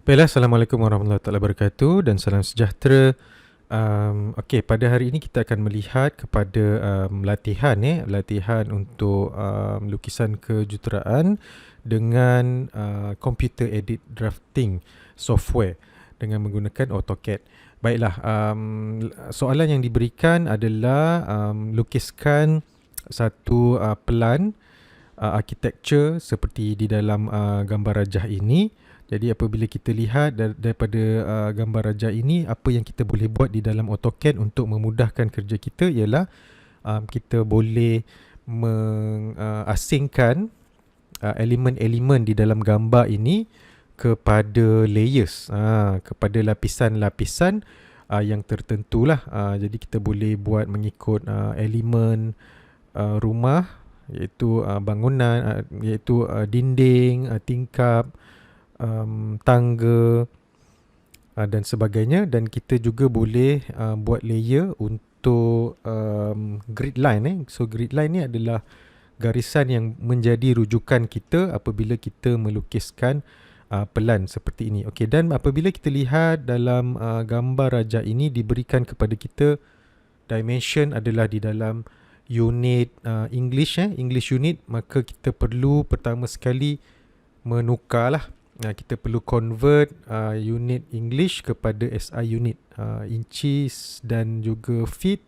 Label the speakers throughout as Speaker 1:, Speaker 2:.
Speaker 1: Baiklah, Assalamualaikum warahmatullahi taala wabarakatuh dan salam sejahtera. Okey, pada hari ini kita akan melihat kepada latihan untuk lukisan kejuruteraan dengan computer edit drafting software dengan menggunakan AutoCAD. Baiklah, soalan yang diberikan adalah lukiskan satu pelan architecture seperti di dalam gambar rajah ini. Jadi apabila kita lihat daripada gambar rajah ini, apa yang kita boleh buat di dalam AutoCAD untuk memudahkan kerja kita ialah kita boleh mengasingkan elemen-elemen di dalam gambar ini kepada layers, kepada lapisan-lapisan yang tertentulah. Jadi kita boleh buat mengikut elemen rumah, iaitu bangunan, iaitu dinding, tingkap, tangga dan sebagainya. Dan kita juga boleh buat layer untuk grid line. So grid line ni adalah garisan yang menjadi rujukan kita apabila kita melukiskan pelan seperti ini. Okey, dan apabila kita lihat dalam gambar rajah ini diberikan kepada kita dimension adalah di dalam unit English unit, maka kita perlu pertama sekali menukarlah. Kita perlu convert unit English kepada SI unit, inches dan juga feet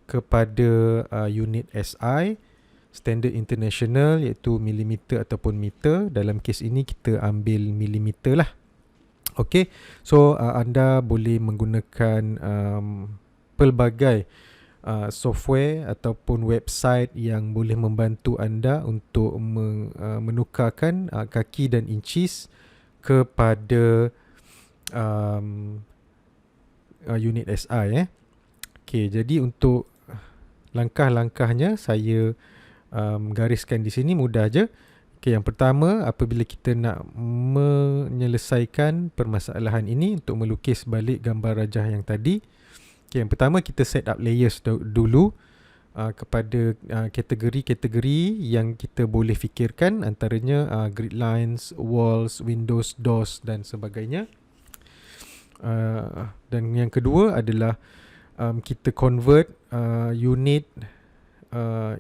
Speaker 1: kepada unit SI standard international, iaitu milimeter ataupun meter. Dalam kes ini kita ambil milimeter lah. Okey, so anda boleh menggunakan pelbagai software ataupun website yang boleh membantu anda untuk menukarkan kaki dan inches kepada unit SI. Okey, jadi untuk langkah-langkahnya saya gariskan di sini, mudah aja. Okey, yang pertama, apabila kita nak menyelesaikan permasalahan ini untuk melukis balik gambar rajah yang tadi, okay, yang pertama kita set up layers dulu kepada kategori-kategori yang kita boleh fikirkan, antaranya grid lines, walls, windows, doors dan sebagainya. Dan yang kedua adalah kita convert unit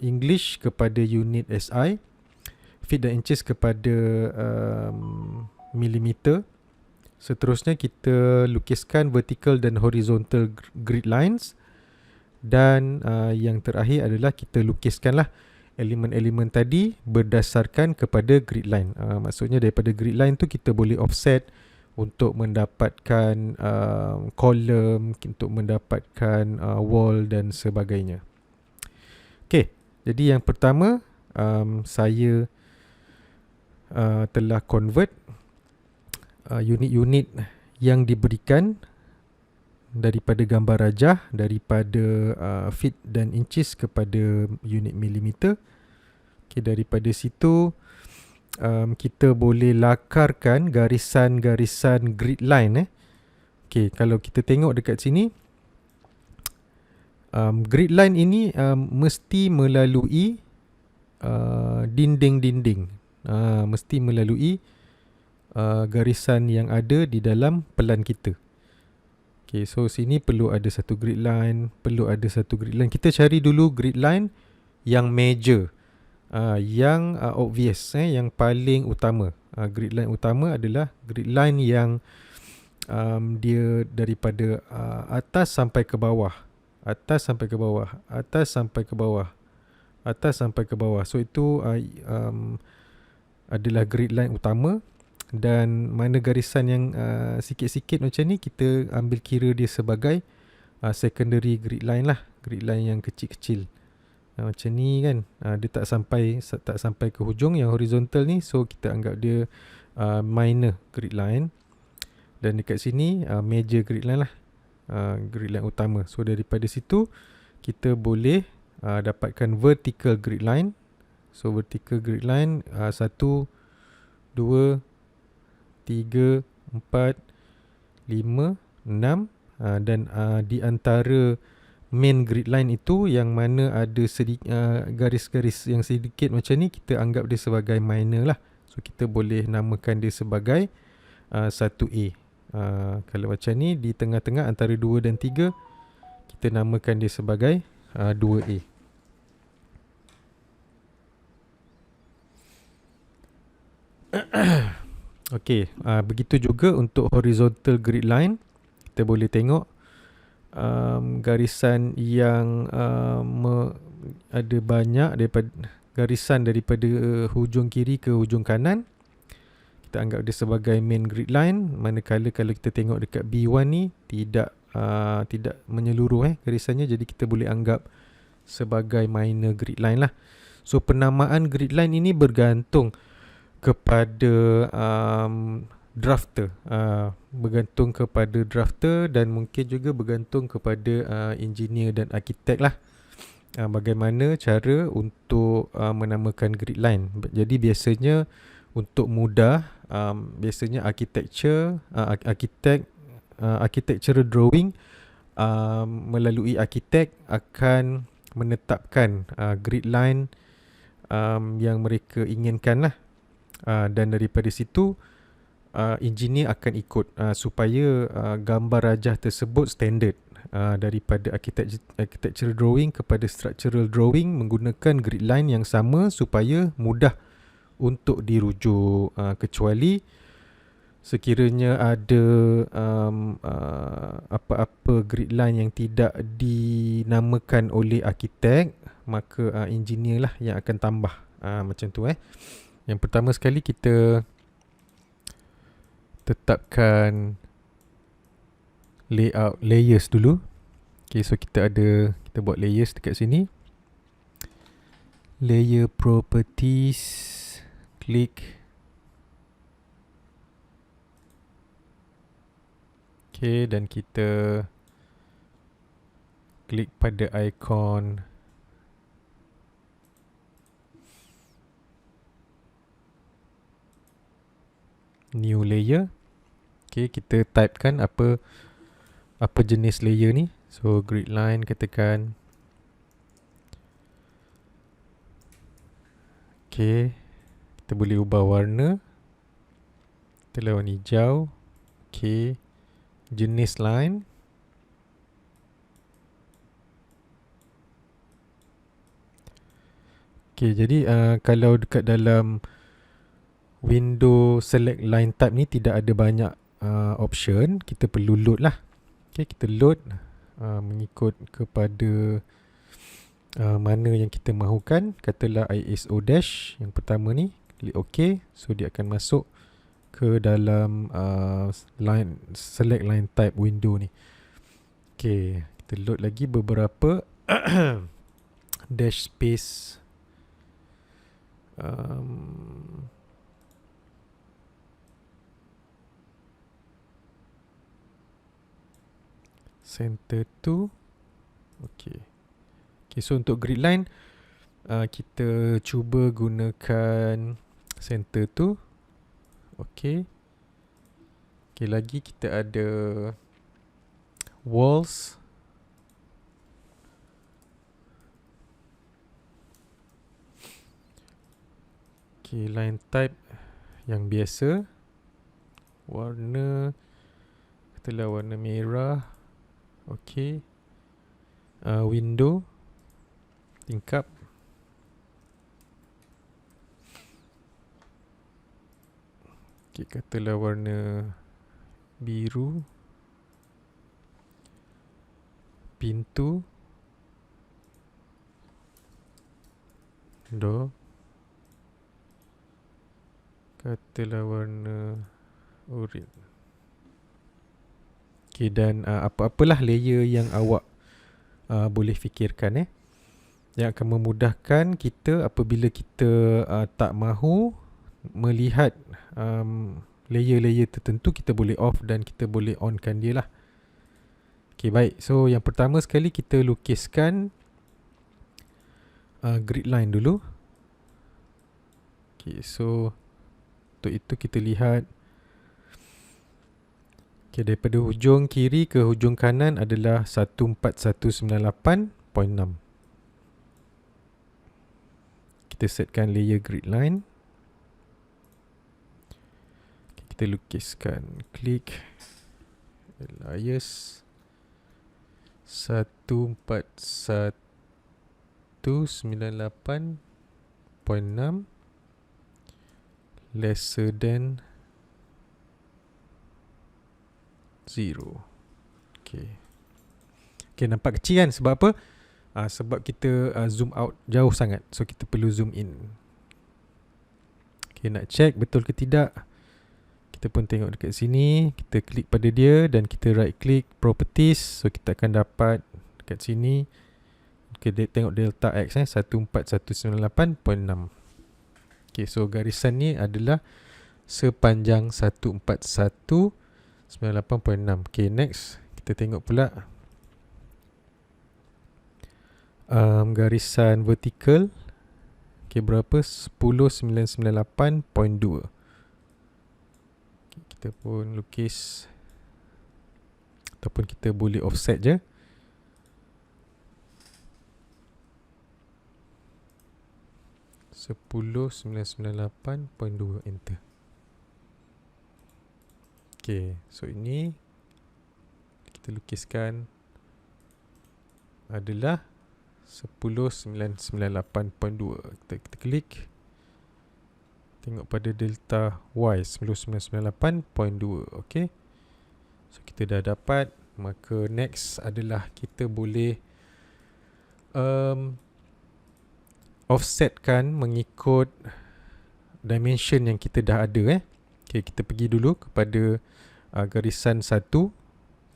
Speaker 1: English kepada unit SI, feet dan inches kepada milimeter. Seterusnya kita lukiskan vertical dan horizontal grid lines. Dan yang terakhir adalah kita lukiskanlah elemen-elemen tadi berdasarkan kepada grid line. Maksudnya daripada grid line tu kita boleh offset untuk mendapatkan column, untuk mendapatkan wall dan sebagainya. Okey, jadi yang pertama saya telah convert unit-unit yang diberikan daripada gambar rajah, daripada feet dan inches kepada unit milimeter. Okay, daripada situ kita boleh lakarkan garisan-garisan grid line. Okay, kalau kita tengok dekat sini, grid line ini mesti melalui dinding-dinding, mesti melalui garisan yang ada di dalam pelan kita. Okay, so sini perlu ada satu grid line, perlu ada satu grid line. Kita cari dulu grid line yang major, yang obvious, yang paling utama. Grid line utama adalah grid line yang dia daripada atas sampai ke bawah, atas sampai ke bawah, atas sampai ke bawah, atas sampai ke bawah. So itu adalah grid line utama. Dan mana garisan yang sikit-sikit macam ni, kita ambil kira dia sebagai secondary grid line lah, grid line yang kecil-kecil. Macam ni kan, dia tak sampai ke hujung yang horizontal ni, so kita anggap dia minor grid line. Dan dekat sini major grid line lah, grid line utama. So daripada situ kita boleh dapatkan vertical grid line. So vertical grid line 1, 2, 3, 4, 5, 6 dan di antara main grid line itu yang mana ada garis-garis yang sedikit macam ni, kita anggap dia sebagai minor lah. So kita boleh namakan dia sebagai 1A. Kalau macam ni, di tengah-tengah antara 2 dan 3, kita namakan dia sebagai 2A. Okey, begitu juga untuk horizontal grid line. Kita boleh tengok garisan yang ada banyak daripada garisan daripada hujung kiri ke hujung kanan. Kita anggap dia sebagai main grid line, manakala kalau kita tengok dekat B1 ni tidak menyeluruh garisannya, jadi kita boleh anggap sebagai minor grid line lah. So penamaan grid line ini bergantung kepada drafter, bergantung kepada drafter dan mungkin juga bergantung kepada engineer dan arkitek lah, bagaimana cara untuk menamakan grid line. Jadi biasanya untuk mudah, biasanya architectural drawing melalui arkitek akan menetapkan grid line yang mereka inginkan lah. Dan daripada situ engineer akan ikut supaya gambar rajah tersebut standard daripada architectural drawing kepada structural drawing menggunakan grid line yang sama supaya mudah untuk dirujuk, kecuali sekiranya ada apa-apa grid line yang tidak dinamakan oleh arkitek, maka engineer lah yang akan tambah macam tu. Yang pertama sekali kita tetapkan layout layers dulu. Okay, so kita buat layers dekat sini. Layer properties, klik. Okay, dan kita klik pada ikon new layer. Okay, kita typekan apa jenis layer ni. So grid line, katakan. Okay, kita boleh ubah warna. Kita lawan hijau. Okay, jenis line. Okay, jadi kalau dekat dalam window select line type ni tidak ada banyak option, kita perlu load lah. Okay, kita load mengikut kepada mana yang kita mahukan. Katalah ISO dash yang pertama ni, klik OK. So dia akan masuk ke dalam select line type window ni. Okay, kita load lagi beberapa dash space center to. Okay. Okay, so untuk grid line kita cuba gunakan center to. Okay. Okay, lagi kita ada walls. Okay, line type yang biasa. Warna, katalah warna merah. Okay. Window, tingkap. Okay, katalah warna biru. Pintu, door, katalah warna oranye. Okay, dan apa-apalah layer yang awak boleh fikirkan yang akan memudahkan kita apabila kita tak mahu melihat layer-layer tertentu, kita boleh off dan kita boleh onkan dia lah. Okay, baik. So yang pertama sekali kita lukiskan grid line dulu. Okay, so untuk itu kita lihat. Okay, daripada hujung kiri ke hujung kanan adalah 14198.6. Kita setkan layer grid line. kita lukiskan. Klik alias 14198.6 lesser than 0. Okay, nampak kecil kan? Sebab apa? Sebab kita zoom out jauh sangat. So kita perlu zoom in. Okay, nak check betul ke tidak, kita pun tengok dekat sini. Kita klik pada dia dan kita right click properties. So kita akan dapat dekat sini. Kita tengok delta X 14198.6. Okay, so garisan ni adalah sepanjang 14198.6. Okay, next kita tengok pula garisan vertikal. Okay, berapa? 10998.2. Okay, kita pun lukis, ataupun kita boleh offset je. .998.2, enter. Okay, so ini kita lukiskan adalah 10998.2. kita klik, tengok pada delta Y 10998.2. Okay, so kita dah dapat. Maka next adalah kita boleh offsetkan mengikut dimension yang kita dah ada. Okay, kita pergi dulu kepada garisan 1.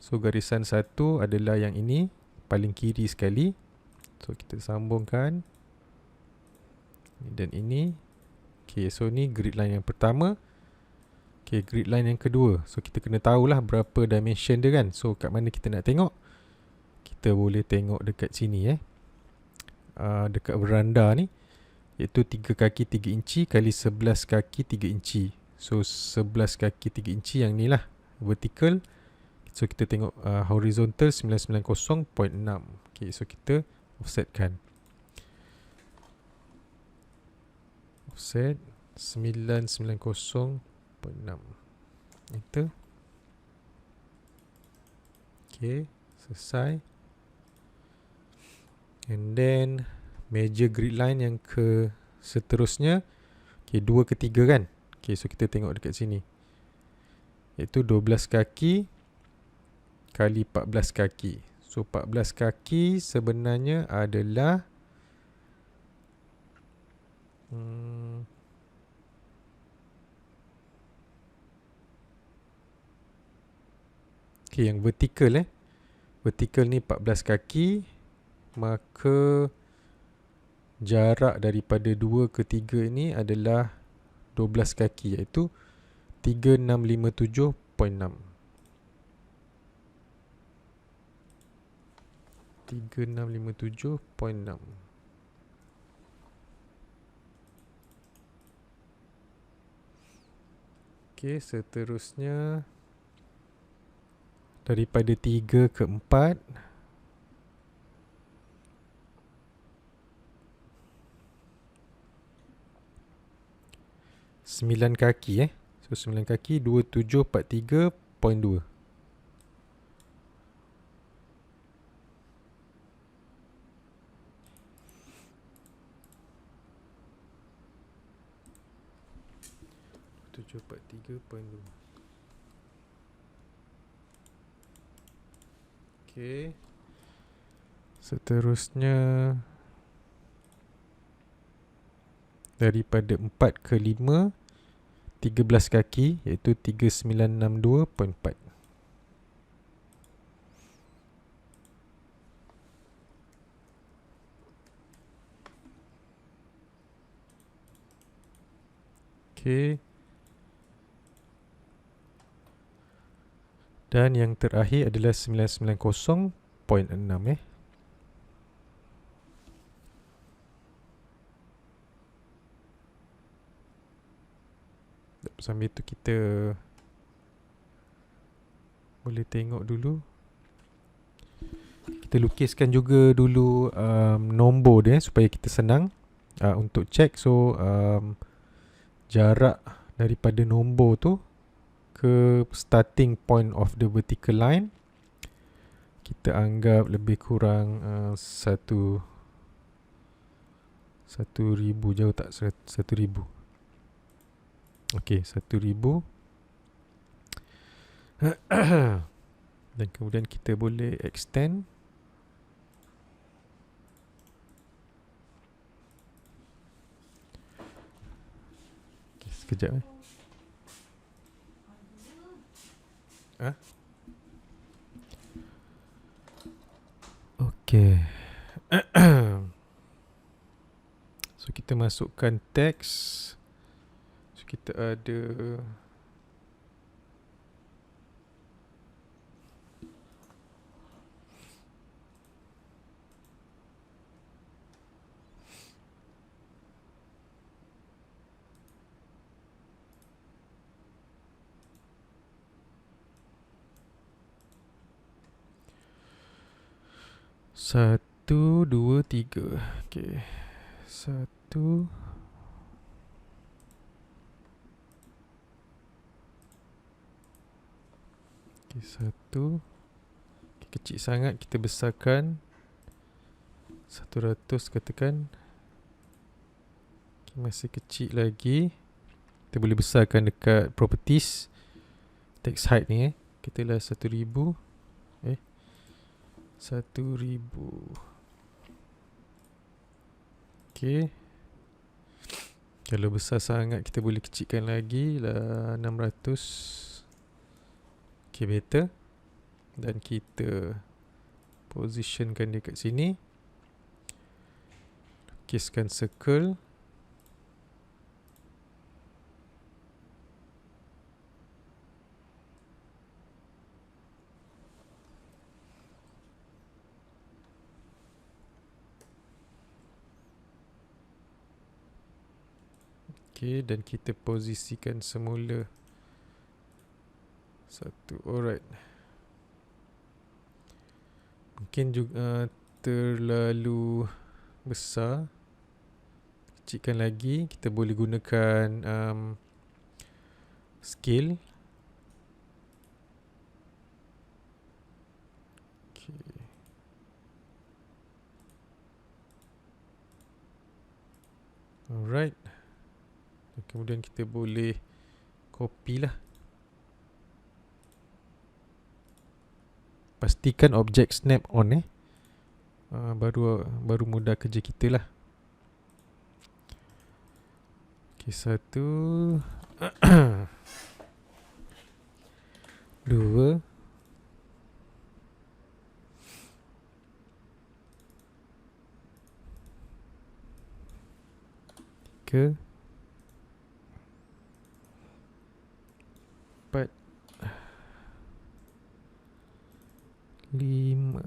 Speaker 1: So garisan 1 adalah yang ini, paling kiri sekali. So kita sambungkan dan ini. Okay, so ni grid line yang pertama. Okay, grid line yang kedua. So kita kena tahulah berapa dimension dia kan. So kat mana kita nak tengok? Kita boleh tengok dekat sini dekat veranda ni, iaitu 3 kaki 3 inci kali 11 kaki 3 inci. So 11 kaki 3 inci yang ni lah vertical. So kita tengok horizontal 990.6. Okay, so kita offsetkan. Offset 990.6. Enter. Okay, selesai. And then major grid line yang ke seterusnya. Okay, 2 ke 3 kan. Okay, so kita tengok dekat sini, iaitu 12 kaki kali 14 kaki. So 14 kaki sebenarnya adalah okay, yang vertikal vertikal ni 14 kaki. Maka jarak daripada 2 ke 3 ini adalah 12 kaki, iaitu 3657.6. 3657.6. Okay, seterusnya daripada 3 ke 4, sembilan kaki So 9 kaki 2743.2. Okay, seterusnya daripada 4 ke 5, 13 kaki, iaitu 3962.4. Okay, dan yang terakhir adalah 990.6 Sambil tu kita boleh tengok dulu. Kita lukiskan juga dulu nombor dia supaya kita senang untuk check. So jarak daripada nombor tu ke starting point of the vertical line. Kita anggap lebih kurang 1,000 jauh tak? 1,000. Okey, 1,000. Dan kemudian kita boleh extend. Okay, sekejap Okay. So kita masukkan teks. So kita ada satu, dua, tiga. Okay. Satu. Okay, satu. Okay, kecil sangat, kita besarkan 100 katakan. Okay, masih kecil lagi. Kita boleh besarkan dekat properties. Text height ni kita lah 1,000. 1,000. Okay. Kalau besar sangat kita boleh kecilkan lagi lah 600. Okay, better. Dan kita positionkan dia kat sini. Lukiskan circle. Okay, dan kita posisikan semula satu. Alright. Mungkin juga terlalu besar. Kecilkan lagi. Kita boleh gunakan scale. Okay. Alright. Kemudian kita boleh copy lah. Pastikan objek snap on baru mudah kerja kita lah. Okay, satu. Dua. Tiga. 4, 5.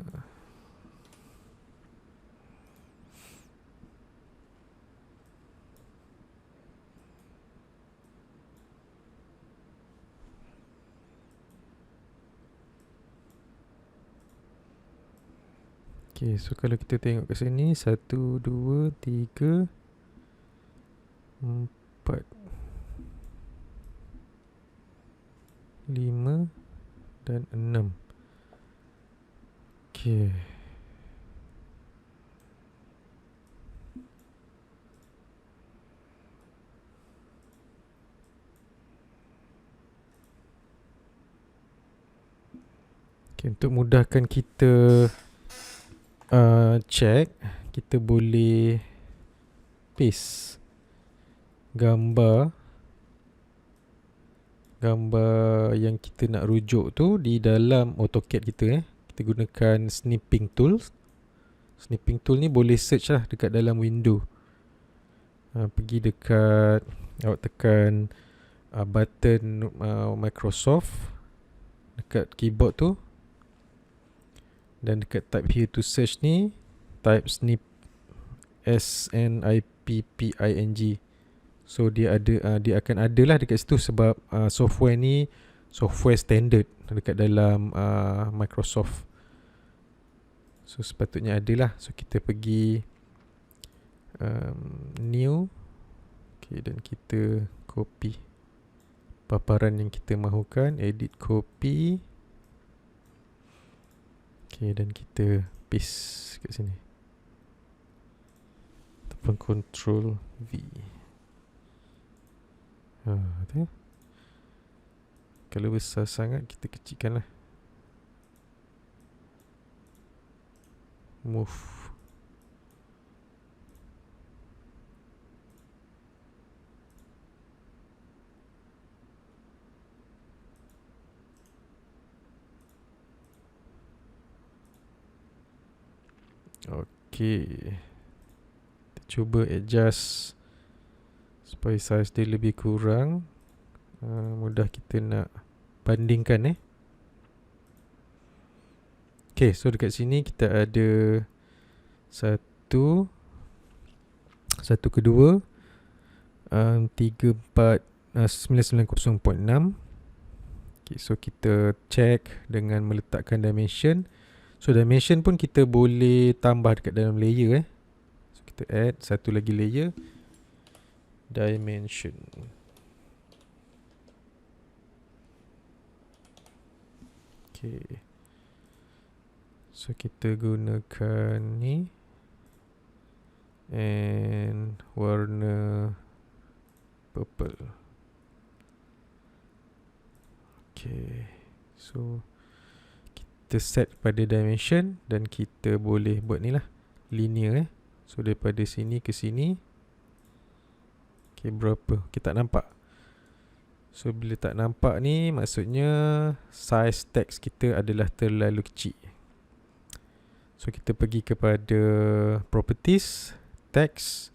Speaker 1: Okay, so kalau kita tengok ke sini 1, 2, 3, 4, 5 dan 6. Okay. Okay, untuk mudahkan kita check, kita boleh paste gambar yang kita nak rujuk tu di dalam AutoCAD kita. Kita gunakan snipping tool. Snipping tool ni boleh search lah dekat dalam window. Pergi dekat, awak tekan button Microsoft dekat keyboard tu, dan dekat type here to search ni type snip, SNIPPING. So dia akan ada lah dekat situ, sebab software ni software standard dekat dalam Microsoft. So sepatutnya ada lah. So kita pergi new. Okay, dan kita copy. paparan yang kita mahukan. Edit copy. Okay, dan kita paste kat sini. Ataupun Ctrl V. Tu. Kalau besar sangat, kita kecilkan lah. Move. Okay. Kita cuba adjust supaya size dia lebih kurang. Mudah kita nak bandingkan Okay, so dekat sini kita ada satu kedua, 99.6. Okay, so kita check dengan meletakkan dimension. So dimension pun kita boleh tambah dekat dalam layer So kita add satu lagi layer, dimension. Okay. So kita gunakan ni and warna purple. Okay. So kita set pada dimension dan kita boleh buat ni lah, linear So daripada sini ke sini. Okay, berapa? Kita tak nampak. So bila tak nampak ni, maksudnya size text kita adalah terlalu kecil. So kita pergi kepada properties, text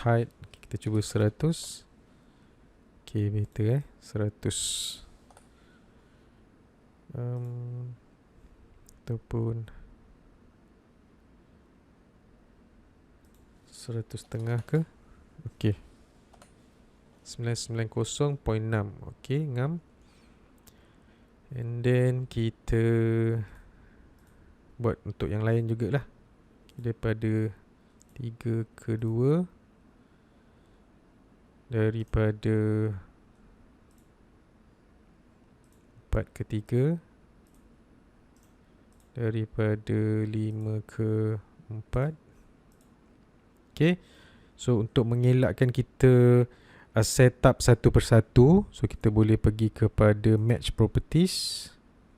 Speaker 1: height. Kita cuba 100. Okay, better 100. Ataupun 100.5 ke? Okay, 990.6. Okay, ngam. And then kita buat untuk yang lain jugalah. Daripada 3 ke 2, daripada 4 ke 3, daripada 5 ke 4. Okay, so untuk mengelakkan kita set up satu persatu, so kita boleh pergi kepada match properties.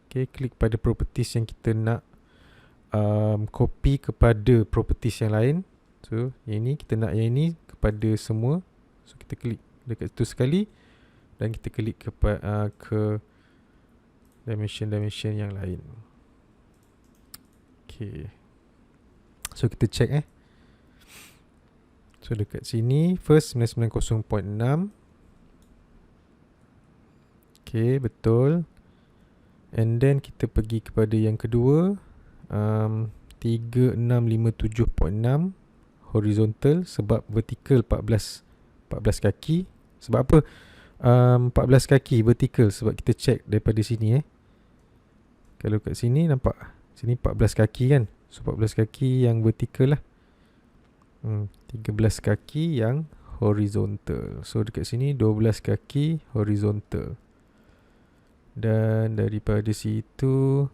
Speaker 1: Okay, klik pada properties yang kita nak copy kepada properties yang lain. So yang ini kita nak yang ini kepada semua. So kita klik dekat situ sekali dan kita klik ke dimension yang lain. Okay, so kita check So dekat sini first 990.6. Okay, betul. And then kita pergi kepada yang kedua, 3657.6 horizontal, sebab vertical 14 kaki. Sebab apa 14 kaki vertical? Sebab kita check daripada sini Kalau kat sini nampak, sini 14 kaki kan. So 14 kaki yang vertical lah. 13 kaki yang horizontal. So dekat sini 12 kaki horizontal. Dan daripada situ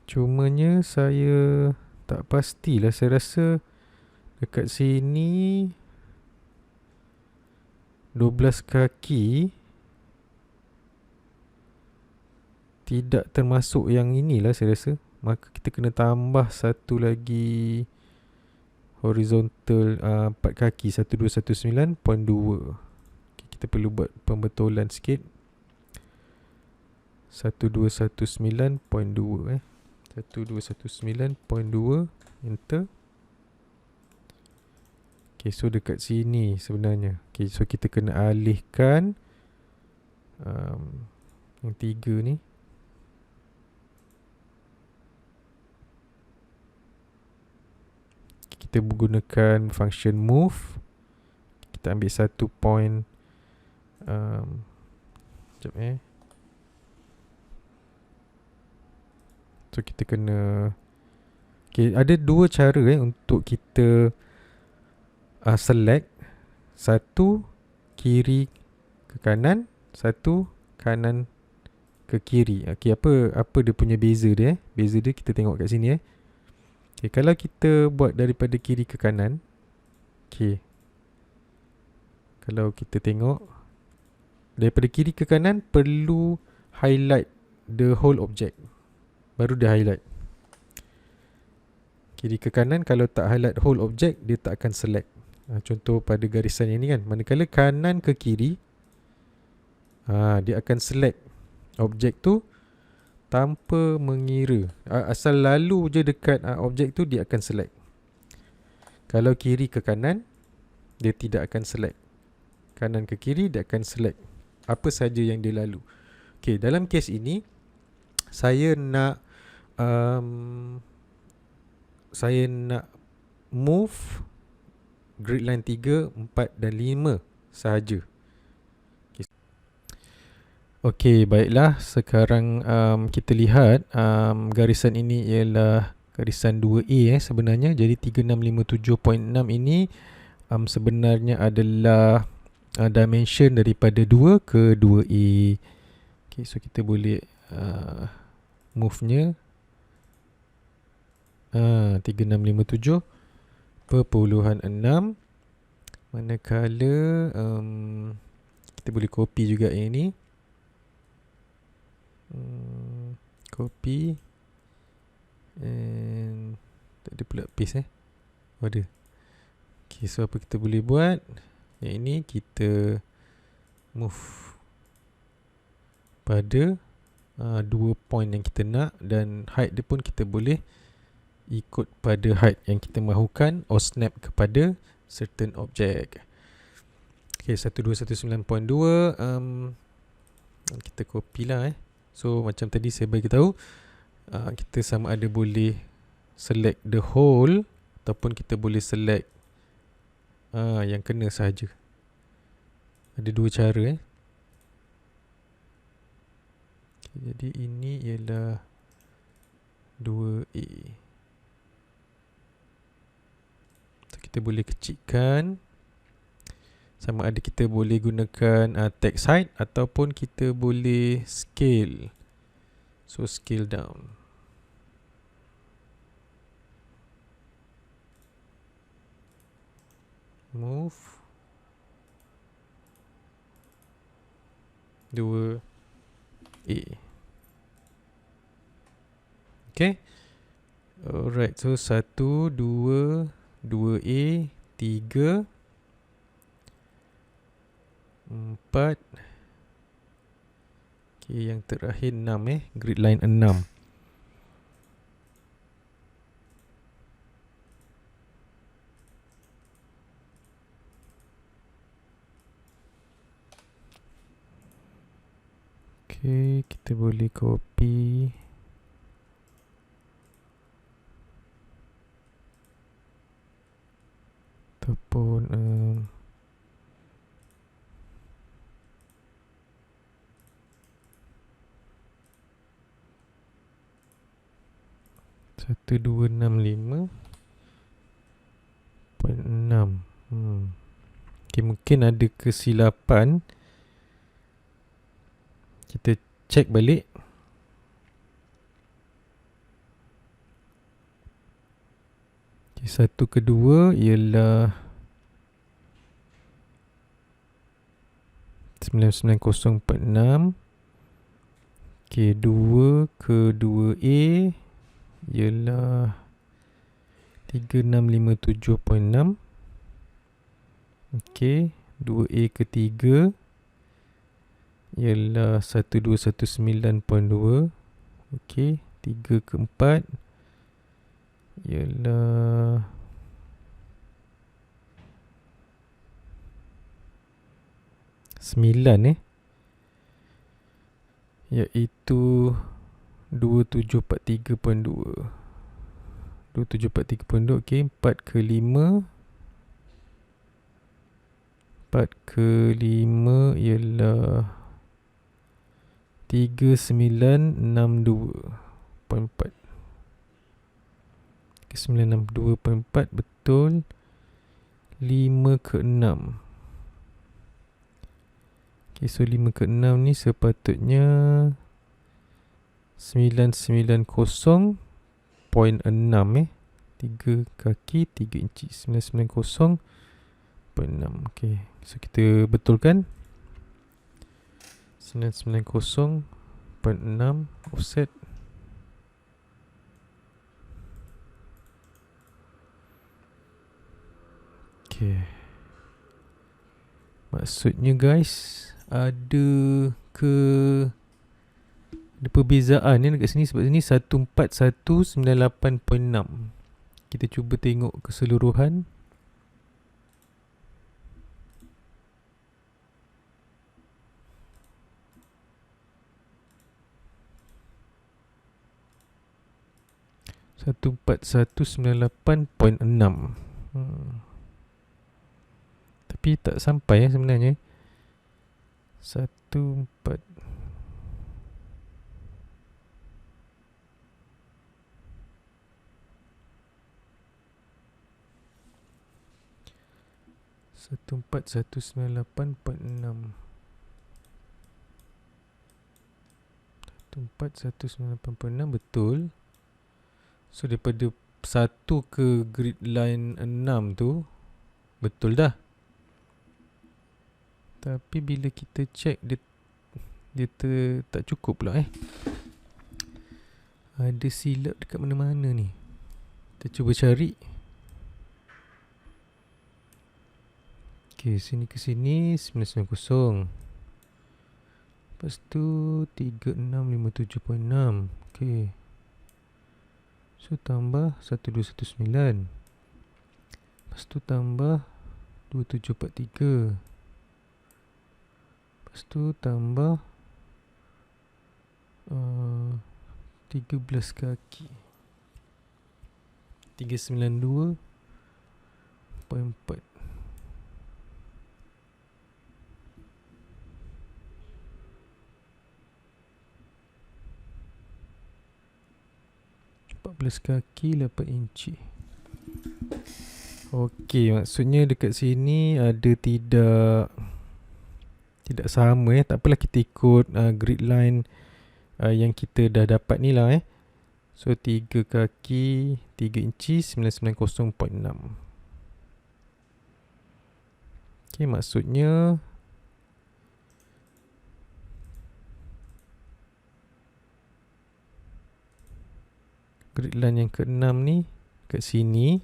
Speaker 1: cumanya saya tak pastilah. Saya rasa dekat sini 12 kaki tidak termasuk yang inilah saya rasa. Maka kita kena tambah satu lagi horizontal 4 kaki, 1219.2. Okay, kita perlu buat pembetulan sikit. 1219.2 1219.2, enter. Okay, so dekat sini sebenarnya. Okay, so kita kena alihkan yang 3 ni. Kita menggunakan function move. Kita ambil satu point. Sekejap So kita kena Okay, ada dua cara untuk kita select. Satu kiri ke kanan, satu kanan ke kiri. Okay, apa dia punya beza dia? Beza dia kita tengok kat sini. Okay, kalau kita buat daripada kiri ke kanan, okay, kalau kita tengok daripada kiri ke kanan perlu highlight the whole object, baru dia highlight. Kiri ke kanan kalau tak highlight whole object, dia tak akan select. Contoh pada garisan yang ni kan, manakala kanan ke kiri, dia akan select objek tu tanpa mengira. Asal lalu je dekat objek tu, dia akan select. Kalau kiri ke kanan, dia tidak akan select. Kanan ke kiri, dia akan select apa saja yang dia lalu. Okay, dalam kes ini saya nak move grid line 3, 4 dan 5 sahaja. Okey, baiklah. Sekarang kita lihat garisan ini ialah garisan 2A sebenarnya. Jadi 3657.6 ini sebenarnya adalah dimension daripada 2 ke 2A. Okay, so kita boleh move-nya 3657.6. Manakala kita boleh copy juga yang ini. Copy and tak ada pula paste ada. Okay, so apa kita boleh buat? Yang ini kita move pada 2 point yang kita nak, dan height dia pun kita boleh ikut pada height yang kita mahukan or snap kepada certain object. Okay, 121.9.2 kita copy lah So macam tadi saya bagi tahu, kita sama ada boleh select the whole ataupun kita boleh select yang kena sahaja. Ada dua cara okay, jadi ini ialah 2A. So kita boleh kecilkan. Sama ada kita boleh gunakan text height ataupun kita boleh scale. So scale down. Move 2A. Okay. Alright, so 1, 2, 2A, 3, 4. Okay, yang terakhir 6 grid line 6. Okay, kita boleh copy. Ataupun 1265.6. Okay, mungkin ada kesilapan. Kita check balik. Okay, 1 kedua ialah 990.6. Okay, 2 ke 2A ialah 3657.6. Okay, 2A ke 3 ialah 1219.2. Okay, 3 ke 4 ialah 9 iaitu 2743.2. 2743.2. Okay, 4 ke 5. 4 ke 5 ialah 3962.4. 962.4 betul. 5 ke 6. Okay, so 5 ke 6 ni sepatutnya 990.6 3 kaki 3 inci 990.6. Okay, so kita betulkan 990.6 offset. Okay, maksudnya guys, ada perbezaan ni dekat sini, sebab sini 14198.6. Kita cuba tengok keseluruhan. Satu 14198.6. Tapi tak sampai sebenarnya. 14 14198.6. 14198.6 betul. So daripada 1 ke grid line 6 tu betul dah. Tapi bila kita check dia tak cukup pula Ada silap dekat mana-mana ni. Kita cuba cari. Okay, sini ke sini 990. Lepas tu 3657.6. Okay, so tambah 1219. Lepas tu tambah 2743. Lepas tu tambah 13 kaki 392.4. Kaki 8 inci. Okey, maksudnya dekat sini ada tidak sama Tak apalah, kita ikut grid line yang kita dah dapat ni lah So 3 kaki 3 inci 990.6. Okey, maksudnya grid line yang ke-6 ni kat sini.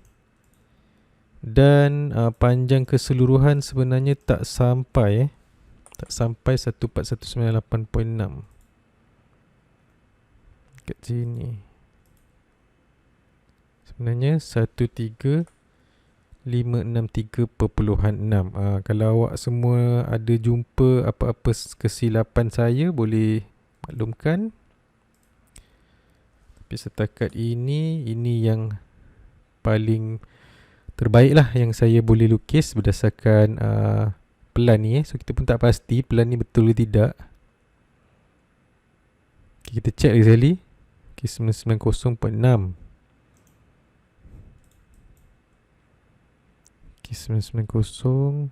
Speaker 1: Dan panjang keseluruhan sebenarnya tak sampai 14198.6 kat sini. Sebenarnya 13563.6. Kalau awak semua ada jumpa apa-apa kesilapan saya, boleh maklumkan. Tapi setakat ini yang paling terbaik lah yang saya boleh lukis berdasarkan pelan ni So kita pun tak pasti pelan ni betul ke tidak. Okay, kita check lagi sekali. Okay, 990.6. Okay, 990.6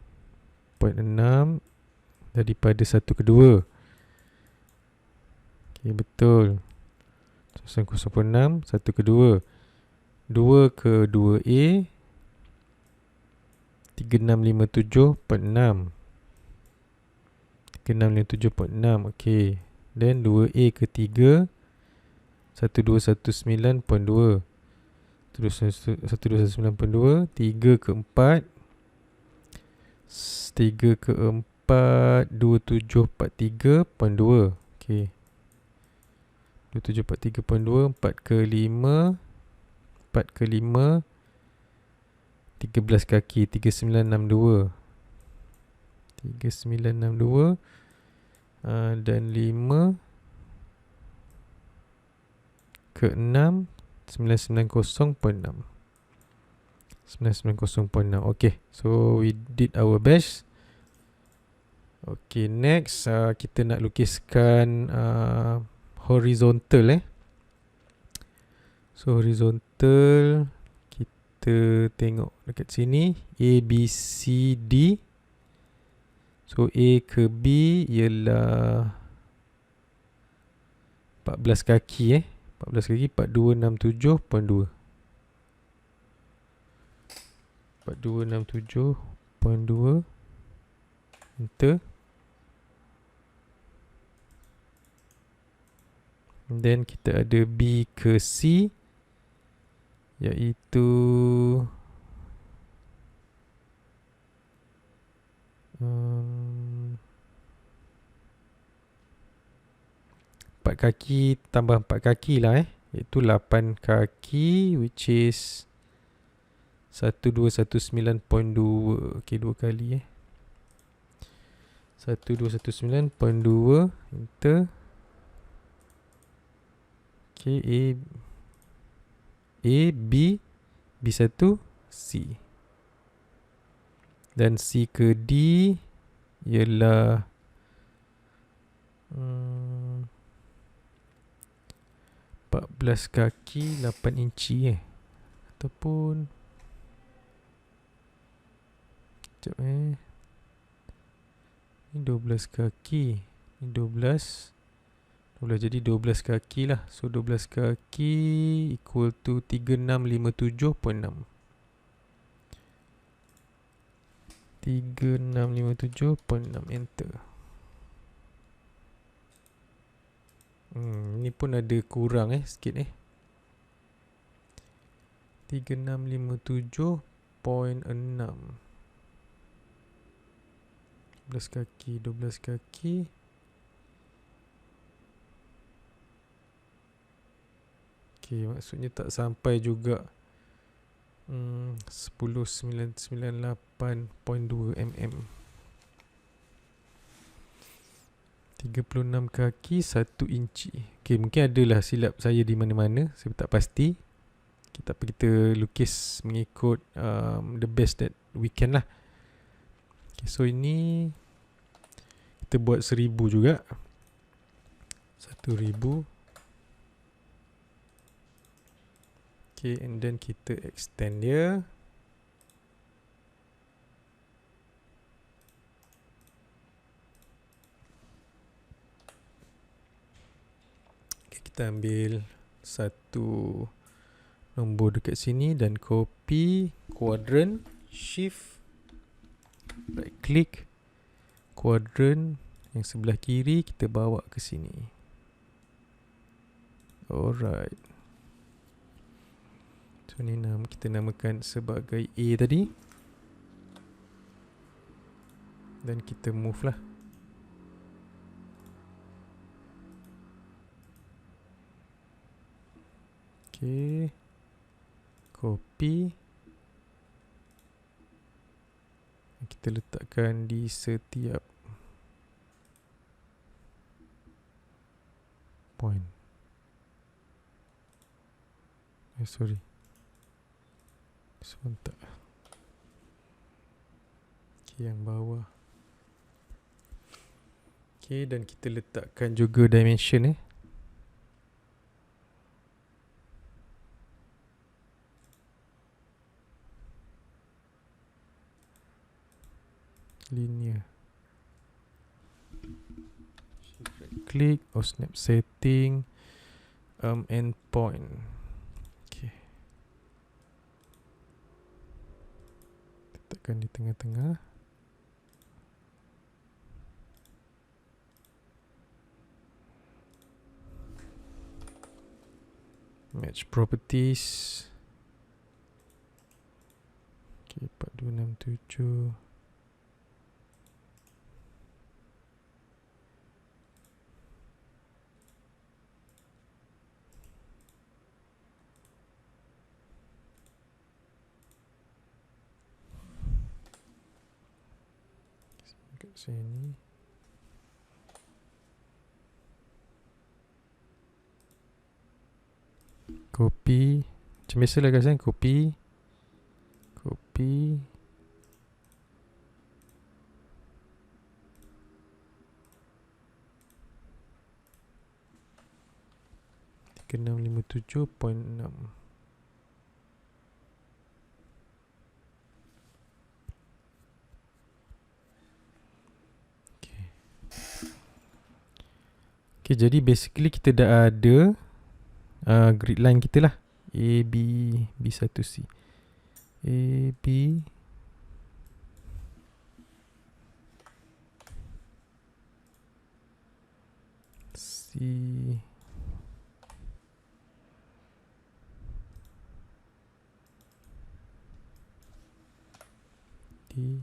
Speaker 1: daripada 1 ke 2. Okay, betul. 990.6 1 ke 2. 2 ke 2A 3657.6. 3657.6. Okey. Then 2A ke 3 1219.2. Terus 1219.2. 3 ke 4 3 ke 4 2743.2. Okey. 2743.2. 4 ke 5 13 kaki 3962 dan 5 ke 6 990.6. 990.6. Okay, so we did our best. Okay, next kita nak lukiskan horizontal So horizontal kita tengok dekat sini A, B, C, D. So A ke B ialah 14 kaki 14 kaki 4267.2. 4267.2. Enter. And then kita ada B ke C, iaitu empat kaki tambah 4 kaki lah iaitu 8 kaki, which is 1219.2. Okay, 2 kali 1219.2. Enter. Okay, A, B, B1, C. Dan C ke D ialah 14 kaki 8 inci ataupun sekejap ni 12 kaki, ni 12 jadi 12 kaki lah. So 12 kaki equal to 3657.6. 3657.6. Enter. Ni pun ada kurang sikit 3657.6. 12 kaki 12 kaki. Okay, maksudnya tak sampai juga 10998.2 mm. 36 kaki 1 inci. Okay, mungkin adalah silap saya di mana-mana, saya tak pasti. Tapi kita lukis mengikut the best that we can lah. Okay, so ini kita buat 1000 juga. 1000. Okay, and then kita extend dia. Okay, kita ambil satu nombor dekat sini dan copy quadrant, shift right click quadrant yang sebelah kiri kita bawa ke sini. Alright. So ni kita namakan sebagai A tadi. Dan kita move lah. Okay. Copy. Kita letakkan di setiap point. Sorry. Sebentar. Okay, yang bawah. Okay, dan kita letakkan juga dimension linear. Click or snap setting endpoint. Okay. Letakkan di tengah-tengah. Match properties. Okay, 4267. Kat sini. Copy. Macam biasalah guys, copy. Copy. Ke 657.6. Okay, jadi basically kita dah ada grid line kita lah. A, B, B1C. A, B, C, D,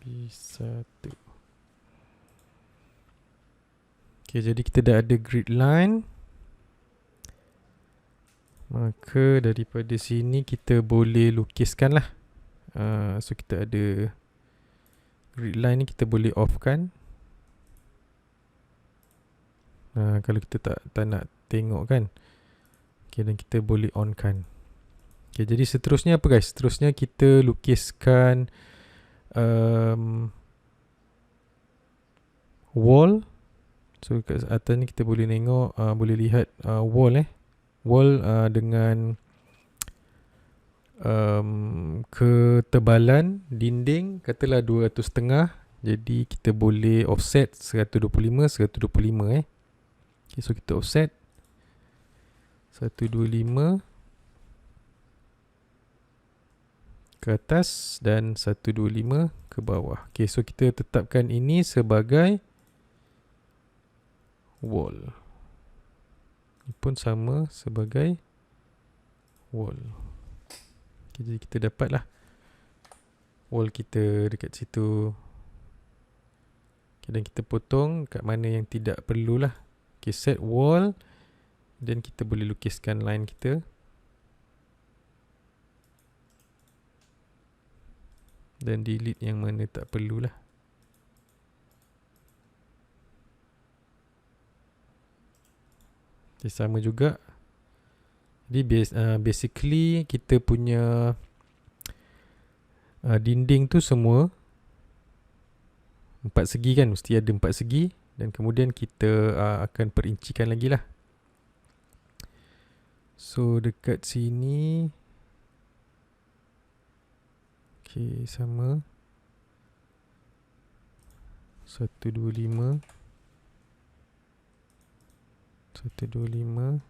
Speaker 1: B1. Okay, jadi kita dah ada grid line. Maka daripada sini kita boleh lukiskan lah. So kita ada grid line ni, kita boleh off kan. Kalau kita tak nak tengok kan. Okay, dan kita boleh on kan. Okay, jadi seterusnya apa guys? Seterusnya kita lukiskan wall. So kat atas ni kita boleh tengok, boleh lihat wall wall dengan ketebalan dinding katalah 200.5. Jadi kita boleh offset 125 125 Okay, so kita offset 125 ke atas dan 125 ke bawah. Okay, so kita tetapkan ini sebagai wall. Ini pun sama sebagai wall. Okay, jadi kita dapatlah wall kita dekat situ. Okay, dan kita potong kat mana yang tidak perlulah. Okay, set wall. Dan kita boleh lukiskan line kita. Dan delete yang mana tak perlulah. Okay, sama juga. Jadi basically kita punya dinding tu semua 4 segi kan. Mesti ada 4 segi. Dan kemudian kita akan perincikan lagi lah. So dekat sini, okay, sama 125 125.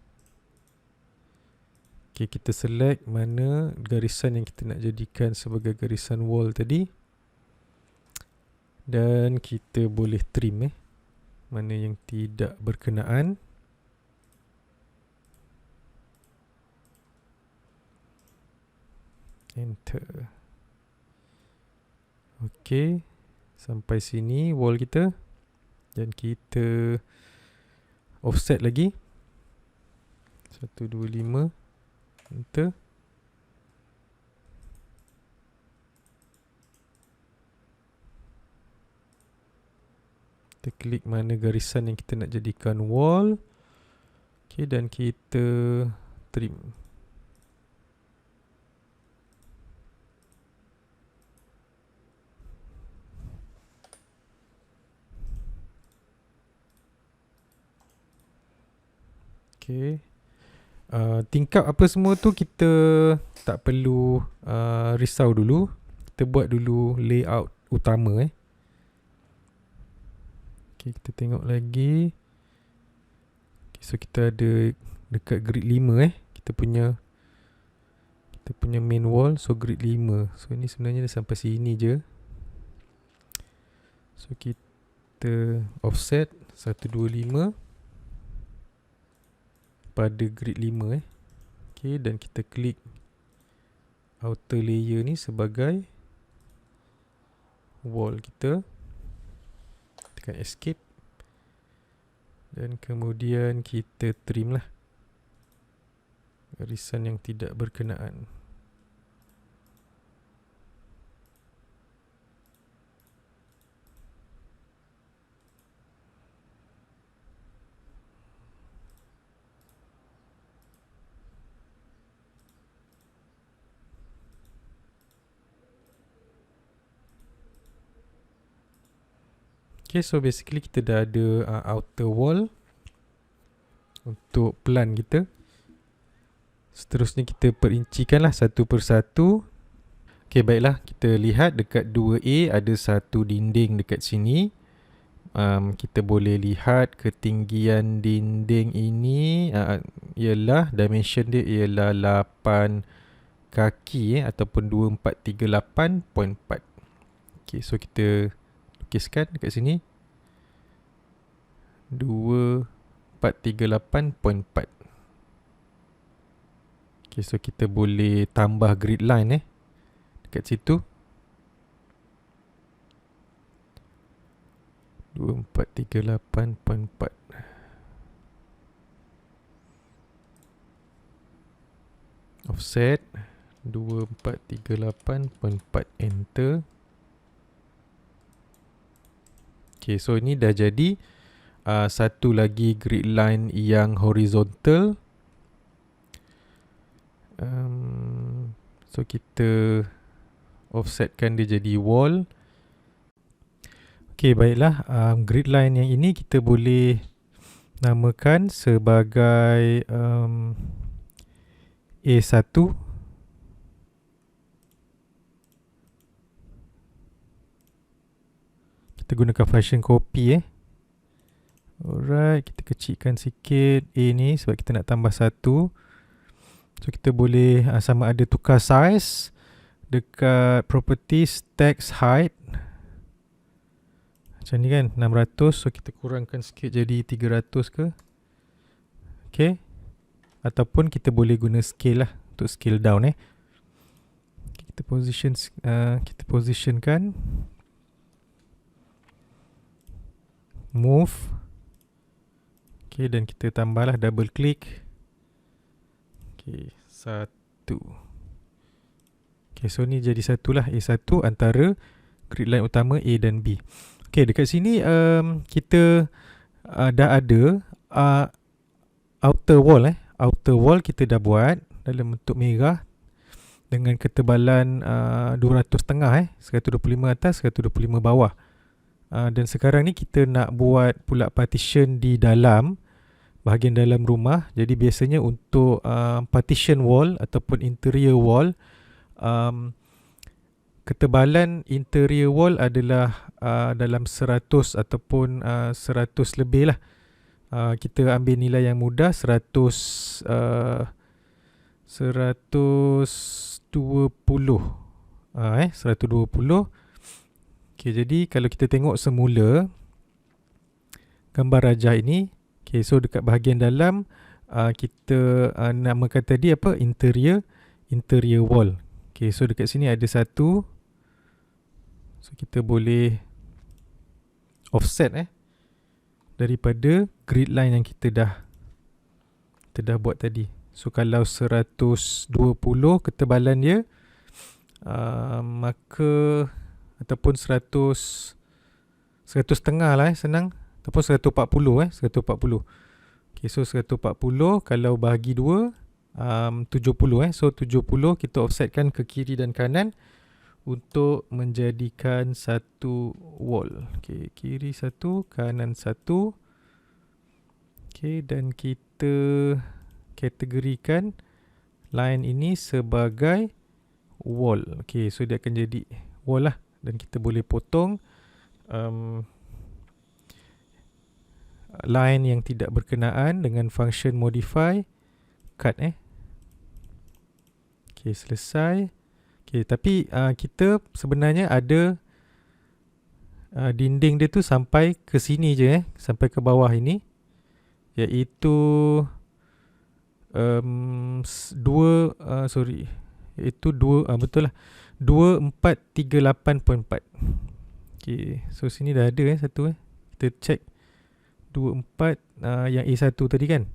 Speaker 1: Okay, kita select mana garisan yang kita nak jadikan sebagai garisan wall tadi. Dan kita boleh trim mana yang tidak berkenaan. Enter. Okay, sampai sini wall kita. Dan kita offset lagi 125. Enter. Kita klik mana garisan yang kita nak jadikan wall. Okay, dan kita trim. Okay. Tingkap apa semua tu kita tak perlu risau dulu. Kita buat dulu layout utama Okay, kita tengok lagi. Okay, so kita ada dekat grid 5 kita punya main wall. So grid 5. So ni sebenarnya dah sampai sini je. So kita offset 125 pada grid 5 Okay, dan kita klik outer layer ni sebagai wall kita. Tekan escape. Dan kemudian kita trim lah garisan yang tidak berkenaan. Okay, so basically kita dah ada outer wall. untuk plan kita. Seterusnya kita perincikanlah satu persatu. Okay, baiklah, kita lihat dekat 2A ada satu dinding dekat sini. Kita boleh lihat ketinggian dinding ini ialah, dimension dia ialah 8 kaki ataupun 2438.4. Okay, so kita lukiskan dekat sini 2438.4. Okay, so kita boleh tambah grid line dekat situ. 2438.4. Offset 2438.4, enter. Okay, so ini dah jadi satu lagi grid line yang horizontal. So kita offsetkan dia jadi wall. Okay, baiklah, grid line yang ini kita boleh namakan sebagai A1. Kita gunakan function copy. Alright, kita kecilkan sikit A ni sebab kita nak tambah 1. So kita boleh sama ada tukar size dekat properties text height. Macam ni kan, 600. So kita kurangkan sikit jadi 300 ke. Okay. Ataupun kita boleh guna scale lah untuk scale down. Kita positionkan. Move. Okay, dan kita tambahlah double click. Okay, 1. Okay, so ni jadi satulah A1 antara grid line utama A dan B. Okay, dekat sini kita dah ada outer wall. Outer wall kita dah buat dalam bentuk merah dengan ketebalan 200.5 125 atas, 125 bawah. Dan sekarang ni kita nak buat pula partition di dalam, bahagian dalam rumah. Jadi biasanya untuk partition wall ataupun interior wall, ketebalan interior wall adalah dalam 100 ataupun 100 lebih lah. Kita ambil nilai yang mudah, 120. Okay, jadi kalau kita tengok semula gambar rajah ini, okay, so dekat bahagian dalam kita namakan tadi apa? Interior wall. Okay, so dekat sini ada satu. So kita boleh offset daripada grid line yang kita dah buat tadi. So kalau 120 ketebalan dia, maka ataupun 100 setengah lah senang, ataupun 140 140. Okay, so 140 kalau bahagi 2 70 so 70 kita offsetkan ke kiri dan kanan untuk menjadikan satu wall. Okay, kiri satu, kanan satu. Okay, dan kita kategorikan line ini sebagai wall. Okay, so dia akan jadi wall lah. Dan kita boleh potong line yang tidak berkenaan dengan function modify, cut. Okay, selesai. Okay, tapi kita sebenarnya ada dinding dia tu sampai ke sini je, sampai ke bawah ini, iaitu iaitu 2 2438.4. Okay, so sini dah ada satu. Kita check 24 yang A1 tadi kan.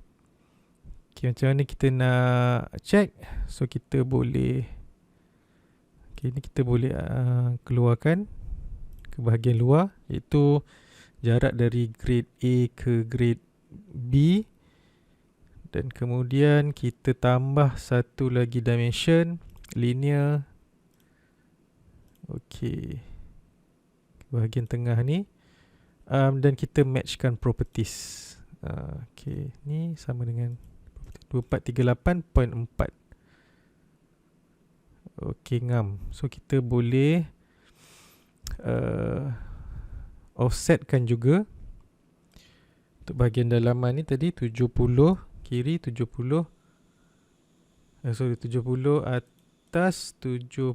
Speaker 1: Okay, macam mana kita nak check? So kita boleh, okay, ni kita boleh keluarkan ke bahagian luar, iaitu jarak dari grade A ke grade B. Dan kemudian kita tambah satu lagi dimension, linear. Okay, bahagian tengah ni. Dan kita matchkan properties. Okay, ni sama dengan 2438.4. Okay, ngam. So kita boleh offsetkan juga untuk bahagian dalaman ni tadi 70 kiri, 70 70 atas, 70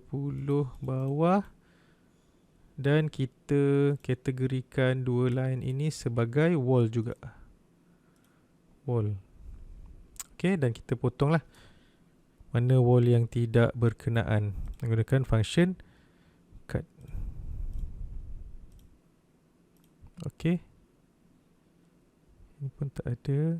Speaker 1: bawah, dan kita kategorikan dua line ini sebagai wall juga. Wall. Okay, dan kita potonglah mana wall yang tidak berkenaan menggunakan function cut. Okay, ini pun tak ada.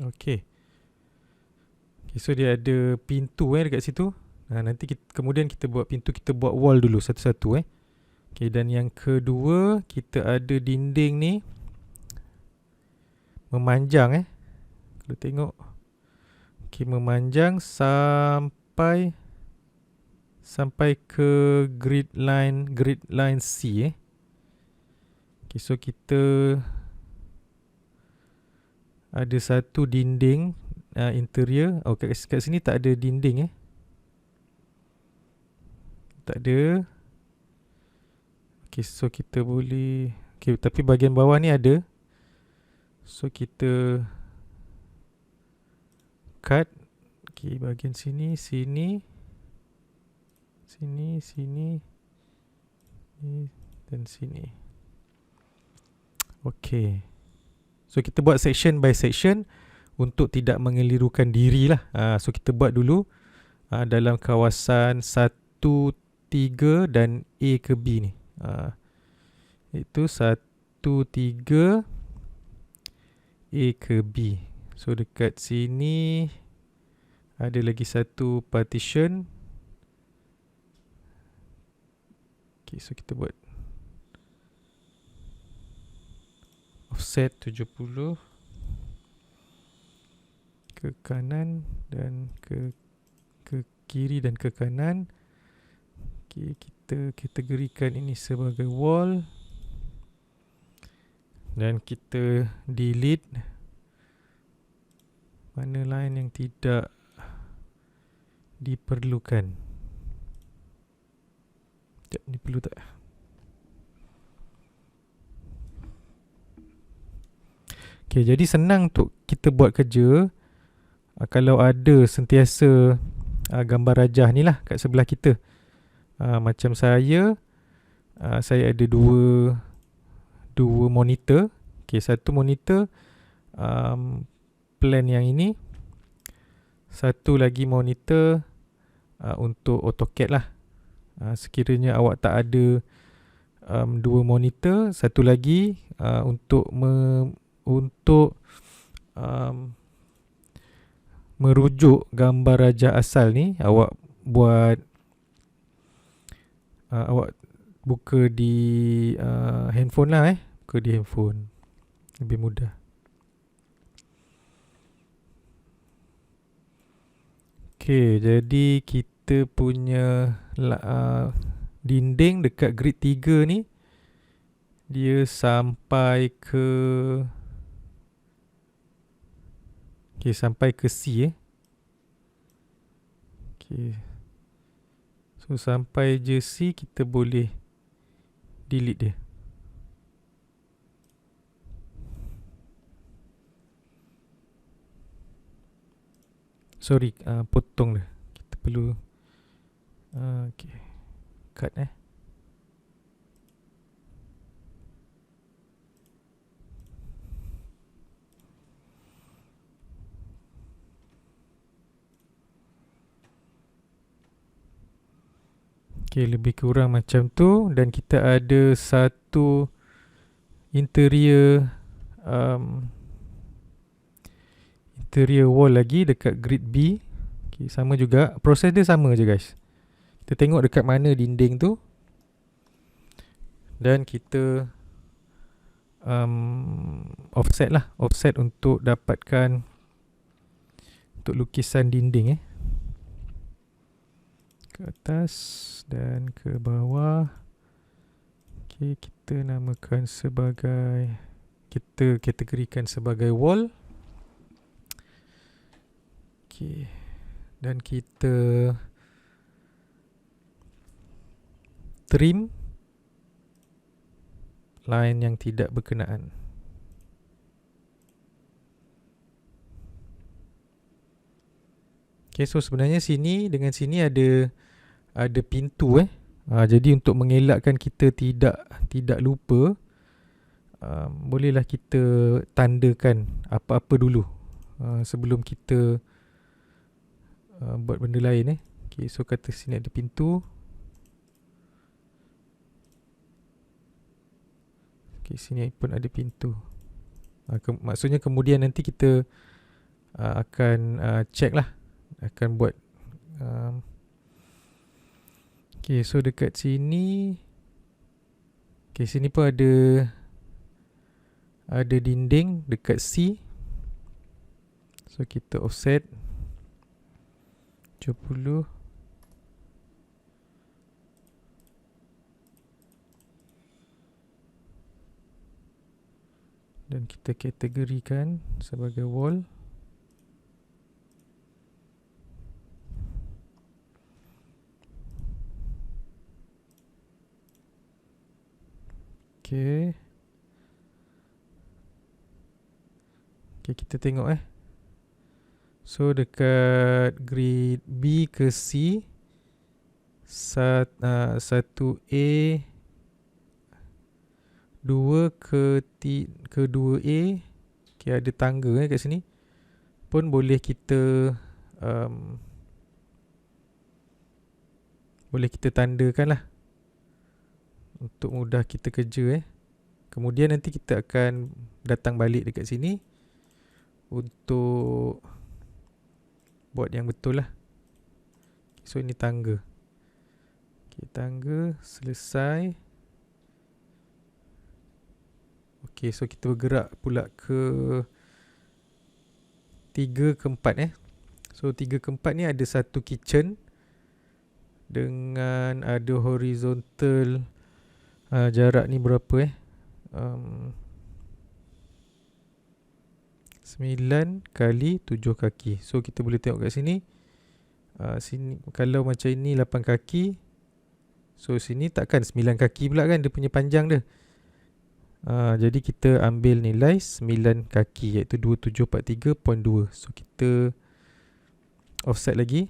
Speaker 1: Okay. So dia ada pintu dekat situ. Nanti kemudian kita buat pintu, kita buat wall dulu satu-satu Okay, dan yang kedua kita ada dinding ni memanjang Kalau tengok, okay, memanjang sampai ke grid line C Okay, so kita ada satu dinding interior. Kat sini tak ada dinding tak ada. Okay, so kita boleh, okay, tapi bahagian bawah ni ada. So kita cut. Okay, bahagian sini, sini, dan sini. Okay, so kita buat section by section untuk tidak mengelirukan diri lah. So kita buat dulu dalam kawasan 1, 3 dan A ke B ni. Itu 1, 3 A ke B. So dekat sini ada lagi satu partition. Okay, so kita buat offset 70 ke kanan dan ke kiri dan ke kanan. Okay, kita kategorikan ini sebagai wall dan kita delete mana line yang tidak diperlukan. Sekejap, ni perlu tak? Okay, jadi senang untuk kita buat kerja kalau ada sentiasa gambar rajah ni lah kat sebelah kita. Macam saya ada dua monitor. Okay, satu monitor plan yang ini, satu lagi monitor untuk AutoCAD lah. Sekiranya awak tak ada dua monitor, satu lagi untuk merujuk gambar rajah asal ni, awak buat awak buka di handphone lah buka di handphone, lebih mudah. Okay, jadi kita punya dinding dekat grid 3 ni dia sampai ke sampai ke C Okay, so sampai je C, kita boleh delete dia. Sorry, potong dia. Kita perlu okay, cut Okay, lebih kurang macam tu. Dan kita ada satu interior wall lagi dekat grid B. Okay, sama juga, proses dia sama je guys. Kita tengok dekat mana dinding tu, dan kita offset lah. Offset untuk dapatkan untuk lukisan dinding ke atas dan ke bawah. Okay, kita namakan sebagai, kita kategorikan sebagai wall. Okay, dan kita trim line yang tidak berkenaan. Okay, so sebenarnya sini dengan sini ada pintu jadi untuk mengelakkan kita tidak lupa, bolehlah kita tandakan apa-apa dulu sebelum kita buat benda lain Okay, so kata sini ada pintu. Okay, sini pun ada pintu. Maksudnya kemudian nanti kita akan check lah, akan buat okay, so dekat sini, okay, sini pun ada dinding dekat C. So kita offset 70. Dan kita kategorikan sebagai wall. Okay. Okay, kita tengok So dekat grid B ke C, 1A 2 ke 2A, okay, ada tangga kat sini. Pun boleh kita tandakan lah untuk mudah kita kerja Kemudian nanti kita akan datang balik dekat sini untuk buat yang betul lah. So ini tangga. Okay, tangga selesai. Okay, so kita bergerak pula ke 3 ke 4 So 3 ke 4 ni ada satu kitchen dengan ada horizontal, jarak ni berapa 9 kali 7 kaki. So kita boleh tengok kat sini, sini kalau macam ini 8 kaki, so sini takkan 9 kaki pula kan, dia punya panjang dia. Jadi kita ambil nilai 9 kaki, iaitu 2743.2. So kita offset lagi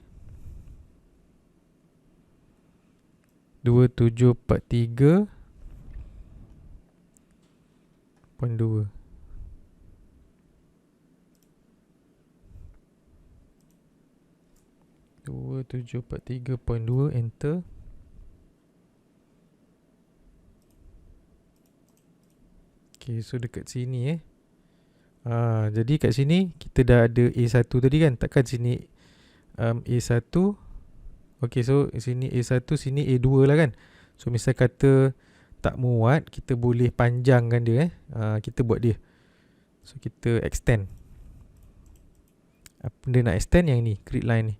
Speaker 1: 2743.2. 2743.2, enter. Okay, so dekat sini jadi kat sini kita dah ada A1 tadi kan, takkan sini A1. Okay, so sini A1, sini A2 lah kan. So misal kata tak muat, kita boleh panjangkan dia kita buat dia. So kita extend. Apa dia nak extend yang ni, grid line ni.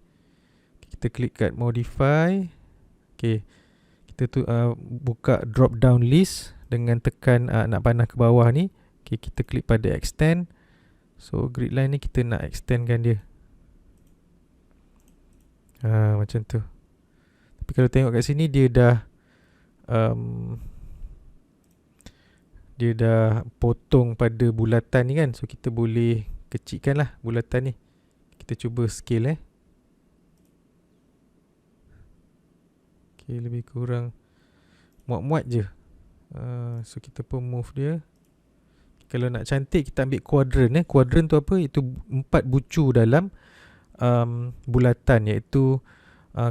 Speaker 1: Kita klik kat modify. Okay, kita tu buka drop down list dengan tekan nak panah ke bawah ni. Okay, kita klik pada extend. So grid line ni kita nak extendkan dia macam tu. Tapi kalau tengok kat sini dia dah potong pada bulatan ni kan. So kita boleh kecilkan lah bulatan ni. Kita cuba scale Okay, lebih kurang muat-muat je. So kita pun move dia. Kalau nak cantik kita ambil kuadran Kuadran tu apa? Itu 4 bucu dalam bulatan, iaitu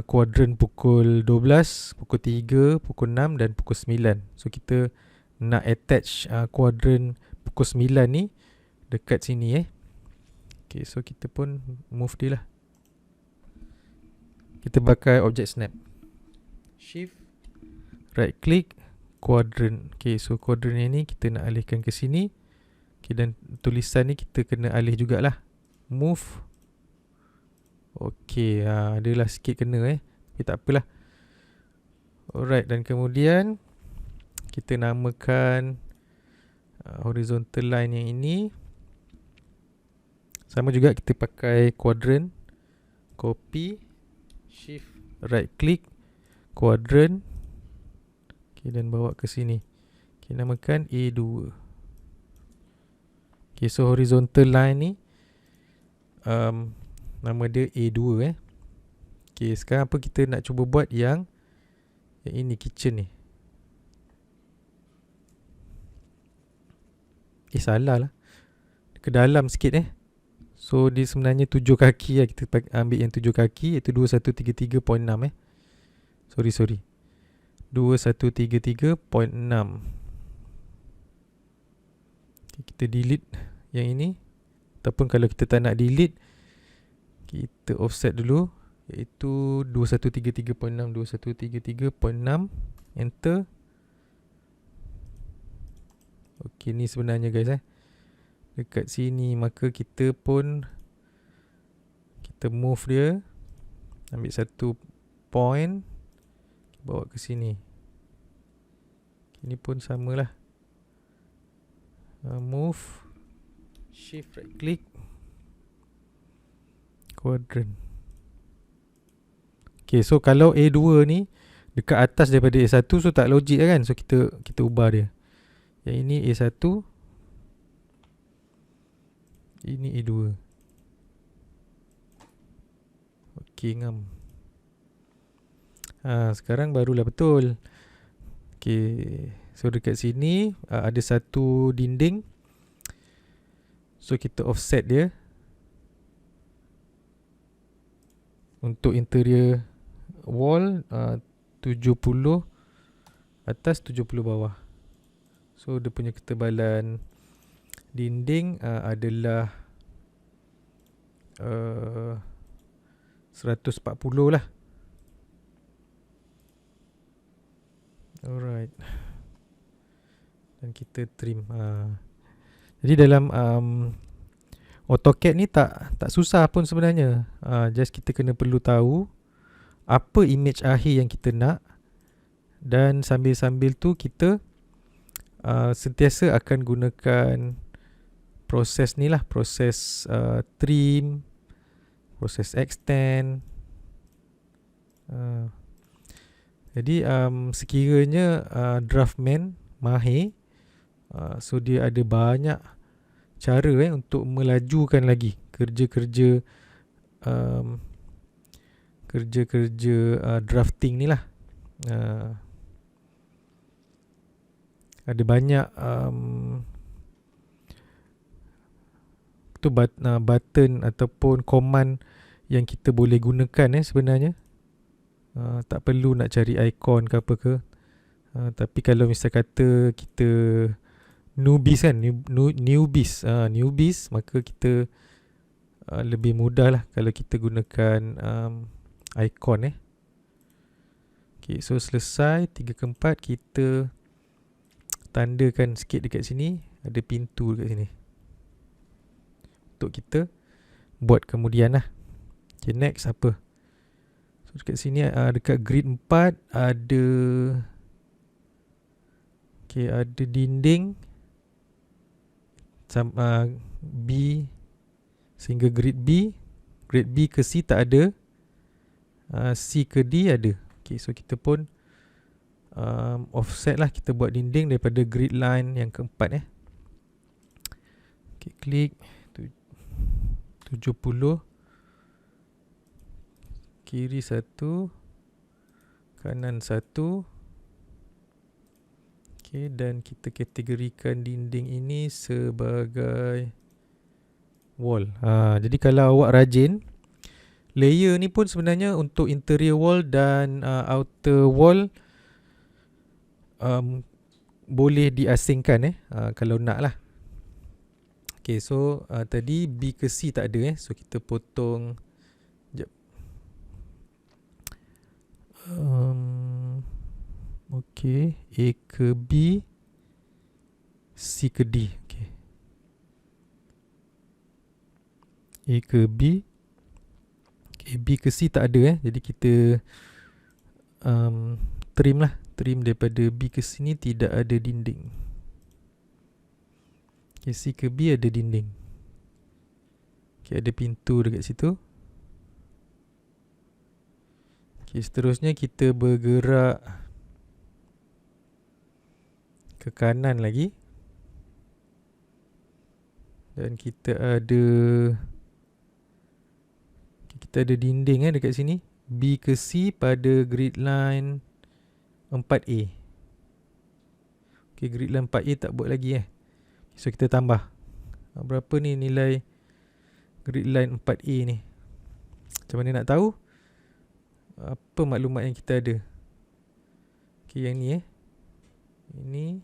Speaker 1: kuadran pukul 12, pukul 3, pukul 6 dan pukul 9. So kita nak attach kuadran pukul 9 ni dekat sini Okay, so kita pun move dia lah. Kita pakai object snap, shift right click, quadrant. Okay, so quadrant ni kita nak alihkan ke sini. Okay, dan tulisan ni kita kena alih jugalah. Move. Okay, adalah sikit kena tapi tak apalah. Alright, dan kemudian kita namakan horizontal line yang ini. Sama juga kita pakai quadrant. Copy, shift, right click, quadrant. Okay, dan bawa ke sini. Okay, namakan A2. Okay, so horizontal line ni nama dia A2 Okay, sekarang apa kita nak cuba buat yang ini kitchen ni. Salah lah. Ke dalam sikit So dia sebenarnya 7 kaki lah. Kita ambil yang 7 kaki, iaitu 2133.6 Sorry 2133.6. Okay, kita delete yang ini. Ataupun kalau kita tak nak delete, kita offset dulu, iaitu 2133.6. 2133.6. Enter. Okay, ni sebenarnya guys dekat sini. Maka kita pun kita move dia, ambil satu point, bawa ke sini. Ini pun samalah. Move, shift right click, quadrant. Okay, so kalau A2 ni dekat atas daripada A1, so tak logik kan. So kita ubah dia. Yang ini A1, ini A2. Okay, ngam. Sekarang barulah betul. Okay, so dekat sini ada satu dinding. So kita offset dia untuk interior wall 70 atas, 70 bawah. So dia punya ketebalan dinding adalah 140 lah. Alright. Dan kita trim. Jadi dalam AutoCAD ni tak susah pun sebenarnya. Just kita kena perlu tahu apa image akhir yang kita nak. Dan sambil-sambil tu kita sentiasa akan gunakan proses ni lah. Proses trim, proses extend. Jadi sekiranya draftman mahir, so dia ada banyak cara untuk melajukan lagi kerja-kerja drafting ni lah. Ada banyak button ataupun command yang kita boleh gunakan sebenarnya. Tak perlu nak cari icon ke apa ke. Tapi kalau misal kata kita newbies kan, newbies, maka kita lebih mudah lah kalau kita gunakan icon Okay, so selesai 3/4, kita tandakan sikit dekat sini. Ada pintu dekat sini untuk kita buat kemudian lah. Okay, next apa? So dekat sini dekat grid 4 ada ada dinding B sehingga grid B. Grid B ke C tak ada. C ke D ada. Okay, so kita pun offset lah. Kita buat dinding daripada grid line yang keempat Okay, klik 70, kiri 1, kanan 1. Okay, dan kita kategorikan dinding ini sebagai wall. Jadi kalau awak rajin, layer ni pun sebenarnya untuk interior wall dan outer wall boleh diasingkan kalau nak lah. Okay, so tadi B ke C tak ada so kita potong. Sekejap. Okay, A ke B, C ke D. Okay. A ke B. Okay, B ke C tak ada jadi kita trim lah. Trim daripada B ke C ni tidak ada dinding. Okay, C ke B ada dinding. Okay, ada pintu dekat situ. Okay, seterusnya kita bergerak ke kanan lagi. Dan kita ada dinding dekat sini. B ke C pada grid line 4A. Okay, grid line 4A tak buat lagi So kita tambah. Berapa ni nilai grid line 4A ni? Macam mana nak tahu? Apa maklumat yang kita ada? Okay, yang ni ini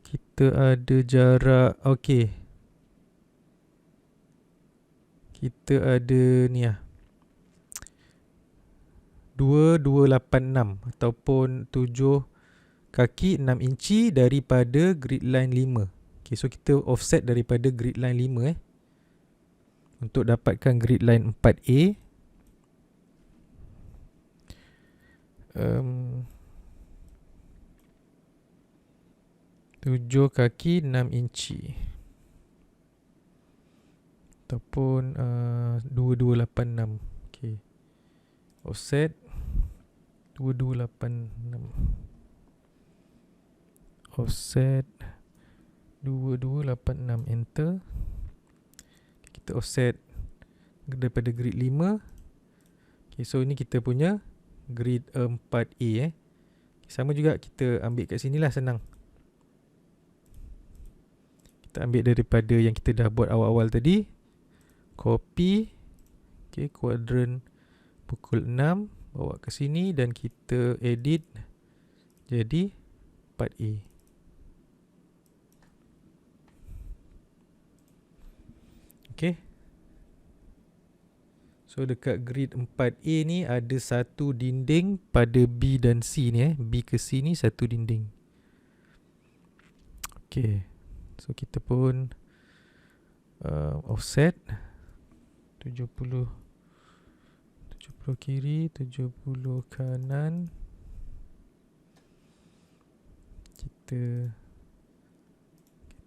Speaker 1: kita ada jarak. Okay, kita ada ni 2286 ataupun 7 kaki 6 inci daripada grid line 5. Okay, so kita offset daripada grid line 5 untuk dapatkan grid line 4A. 7 kaki 6 inci ataupun 2286. Okay, offset 2286, offset 2286, enter. Kita offset daripada grid 5. Okay, so ini kita punya grid 4A Sama juga kita ambil kat sini lah, senang. Kita ambil daripada yang kita dah buat awal-awal tadi. Copy. Okay, kuadran pukul 6. Bawa ke sini dan kita edit jadi 4A. Okay. So dekat grid 4A ni ada satu dinding pada B dan C ni B ke C ni satu dinding. Okay. So kita pun offset 70 kiri, 70 kanan. Kita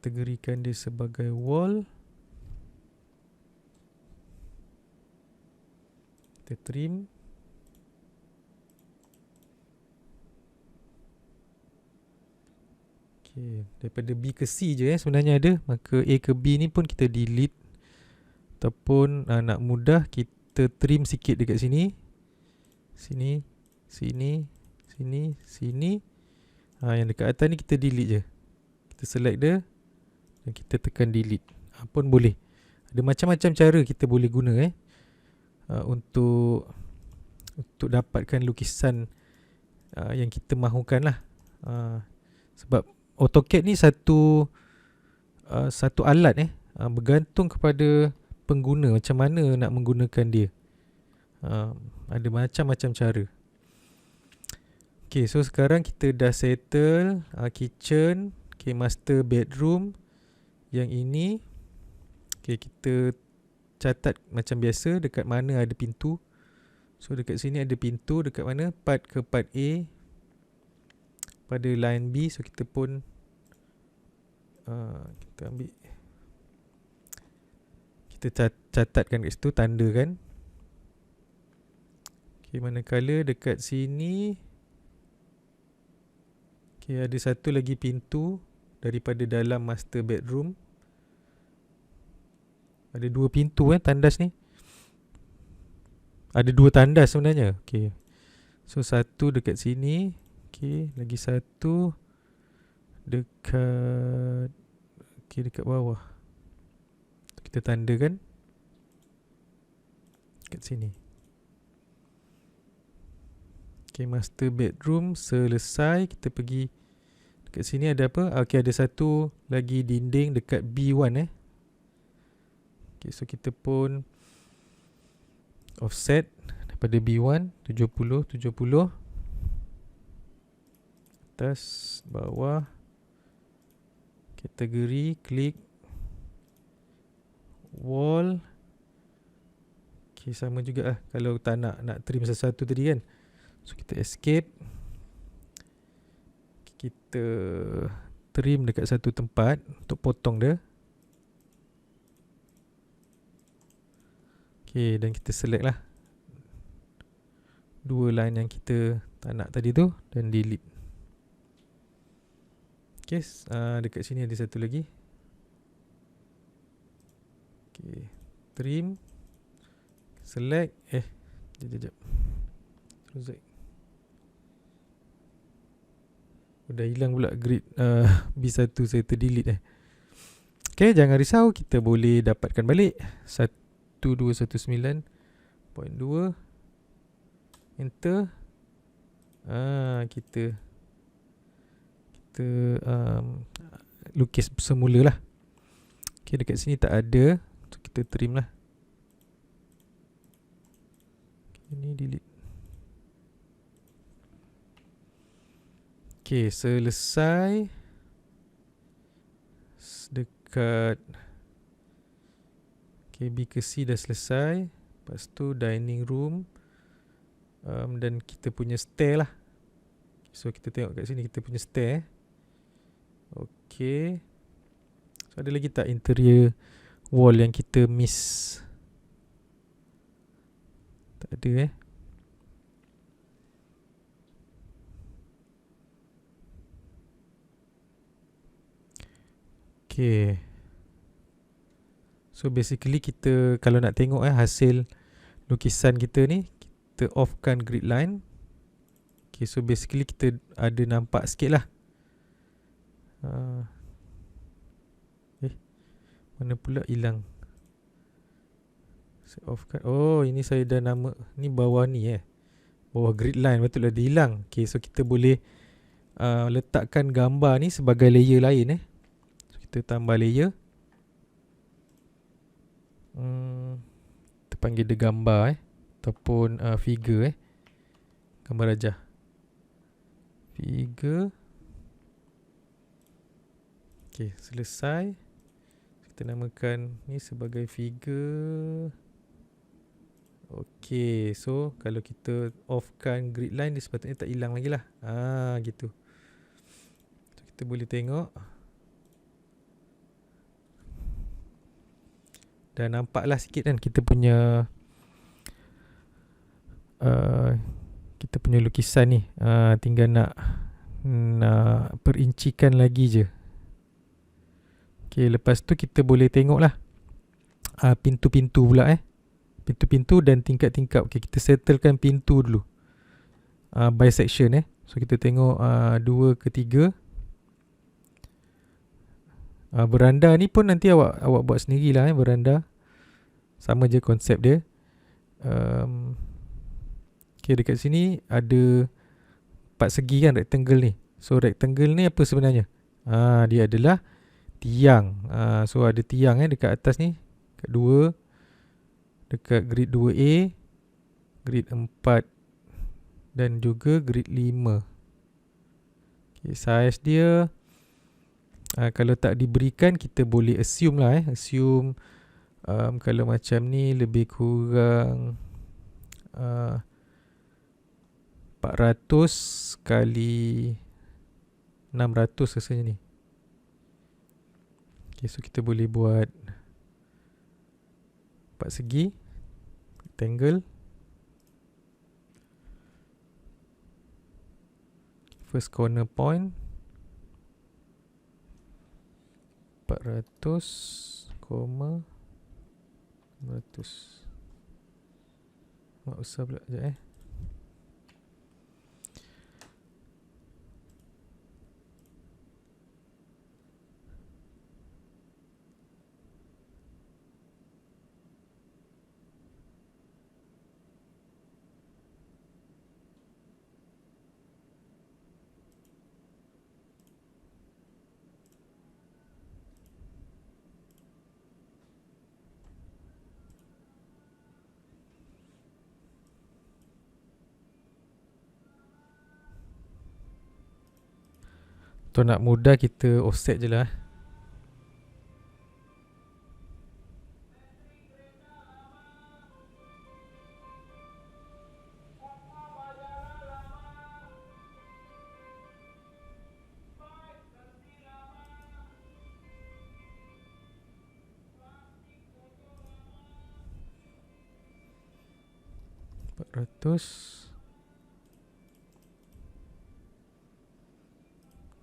Speaker 1: kategorikan dia sebagai wall. Kita trim. Okay, daripada B ke C je sebenarnya ada. Maka A ke B ni pun kita delete. Ataupun nak mudah kita trim sikit dekat sini. Sini, sini, sini, sini. Yang dekat atas ni kita delete je. Kita select dia dan kita tekan delete. Pun boleh. Ada macam-macam cara kita boleh guna untuk dapatkan lukisan yang kita mahukan lah. Sebab AutoCAD ni satu alat bergantung kepada pengguna macam mana nak menggunakan dia. Ada macam-macam cara. Okay, so sekarang kita dah settle kitchen, okay, master bedroom. Yang ini, okay, kita catat macam biasa dekat mana ada pintu. So dekat sini ada pintu, dekat mana? Part ke part A pada line B. So kita pun kita ambil, kita catatkan kat situ, tandakan. Okay, manakala dekat sini, okay, ada satu lagi pintu daripada dalam master bedroom. Ada dua pintu tandas ni. Ada dua tandas sebenarnya. Okay. So satu dekat sini. Okay, lagi satu dekat dekat bawah. Kita tandakan dekat sini. Okay, master bedroom selesai. Kita pergi dekat sini, ada apa? Okay, ada satu lagi dinding dekat B1 Okay, so kita pun offset daripada B1 70 atas bawah, kategori, klik, wall. Okay, sama juga lah kalau tak nak trim sesuatu tadi kan. So kita escape, kita trim dekat satu tempat untuk potong dia. Okay, dan kita select lah dua line yang kita tak nak tadi tu dan delete. Okay, dekat sini ada satu lagi. Okay, trim, select, sekejap. Dah hilang pula grid B1 saya terdelete Okay, jangan risau, kita boleh dapatkan balik 1219.2. Enter. Kita lukis semula lah. Okay, dekat sini tak ada, so kita trim lah. Okay, ni delete. Okay, selesai. Dekat B ke C dah selesai. Lepas tu dining room, dan kita punya stair lah. So kita tengok kat sini kita punya stair. Okay, so ada lagi tak interior wall yang kita miss? Tak ada Okay, so basically kita kalau nak tengok hasil lukisan kita ni, kita offkan grid line. Okay, so basically kita ada nampak sikit lah. Mana pula hilang? Saya offkan. Oh, ini saya dah nama. Ni bawah ni bawah grid line, betul lah dia hilang. Okay, so kita boleh letakkan gambar ni sebagai layer lain So kita tambah layer. Kita panggil dia gambar ataupun figure gambar rajah. Figure. Okay, selesai. Kita namakan ni sebagai figure. Okay, so kalau kita offkan grid line, dia sepatutnya tak hilang lagi lah. Gitu. So kita boleh tengok. Dah nampaklah sikit kan kita punya lukisan ni. Tinggal nak perincikan lagi je. Okay, lepas tu kita boleh tengok lah pintu-pintu pula pintu-pintu dan tingkap-tingkap. Okay, kita settlekan pintu dulu by section So kita tengok 2 ke 3. Beranda ni pun nanti awak buat sendirilah beranda. Sama je konsep dia. Okay, dekat sini ada 4 segi kan, rectangle ni. So rectangle ni apa sebenarnya? Dia adalah tiang. So ada tiang dekat atas ni, dekat 2, dekat grid 2A, grid 4 dan juga grid 5. Okay, size dia kalau tak diberikan, kita boleh assume lah assume kalau macam ni lebih kurang 400 kali 600 rasanya ni. Okay, so kita boleh buat 4 segi rectangle. First corner point 400, 600. Mak usah pula sekejap Untuk nak mudah, kita offset je lah. 400,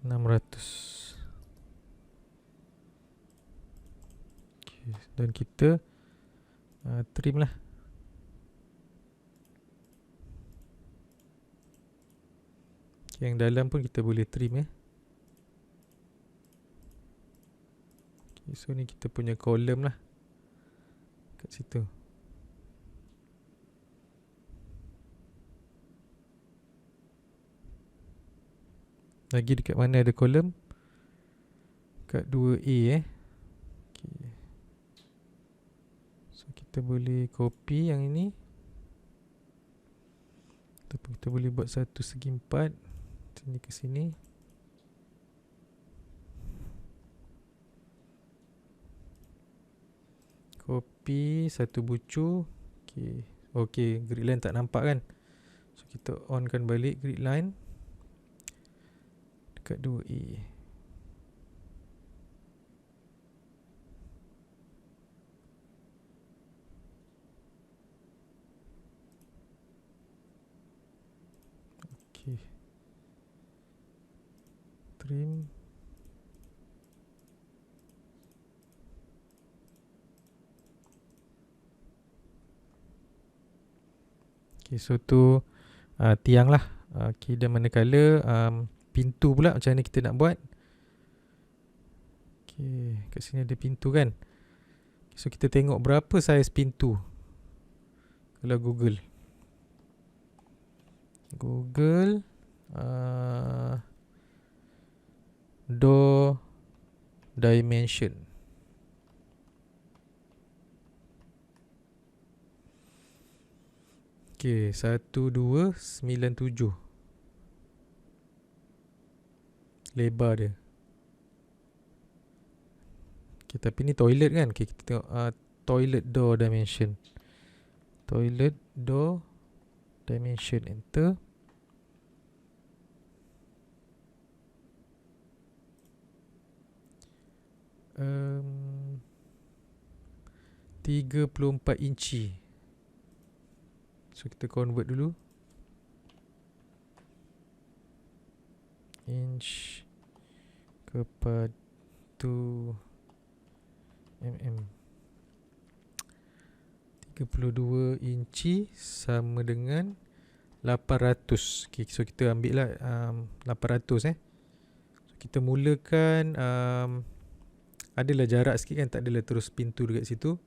Speaker 1: 600. Okay, dan kita trim lah. Okay, yang dalam pun kita boleh trim Okay, so ni kita punya column lah kat situ. Lagi dekat mana ada column? Kat 2A Okay. So kita boleh copy yang ini, ataupun kita boleh buat satu segi 4 sini ke sini. Copy satu bucu. Okay, grid line tak nampak kan? So kita onkan balik grid line dekat 2A. Okay, trim. Okay, so tu tiang lah. Okay, dan manakala pintu pula, macam mana kita nak buat? Okay, kat sini ada pintu kan? So kita tengok berapa saiz pintu. Kalau Google door dimension. Okay, 1297 lebar dia. Okay, tapi ni toilet kan? Okay, kita tengok toilet door dimension. Toilet door dimension, enter. Um, 34 inci. So kita convert dulu. Inch kepada mm. 32 inci sama dengan 800. Okay, so kita ambil lah 800 So kita mulakan adalah jarak sikit kan, tak adalah terus pintu dekat situ.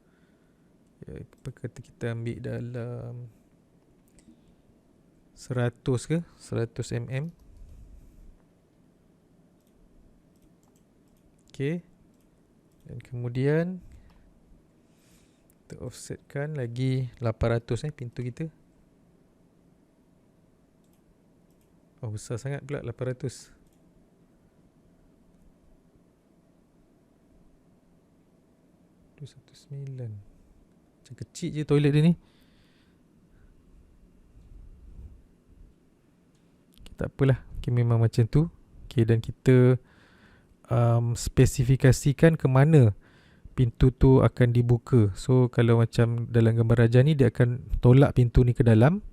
Speaker 1: Apa kata kita ambil dalam 100 ke 100 mm. Okay, dan kemudian kita offsetkan lagi 800 pintu kita. Oh, besar sangat pula 800. Tu 19. Macam kecil je toilet dia ni. Tak apalah, okay, memang macam tu. Okay, dan kita spesifikasikan ke mana pintu tu akan dibuka. So kalau macam dalam gambar raja ni, dia akan tolak pintu ni ke dalam.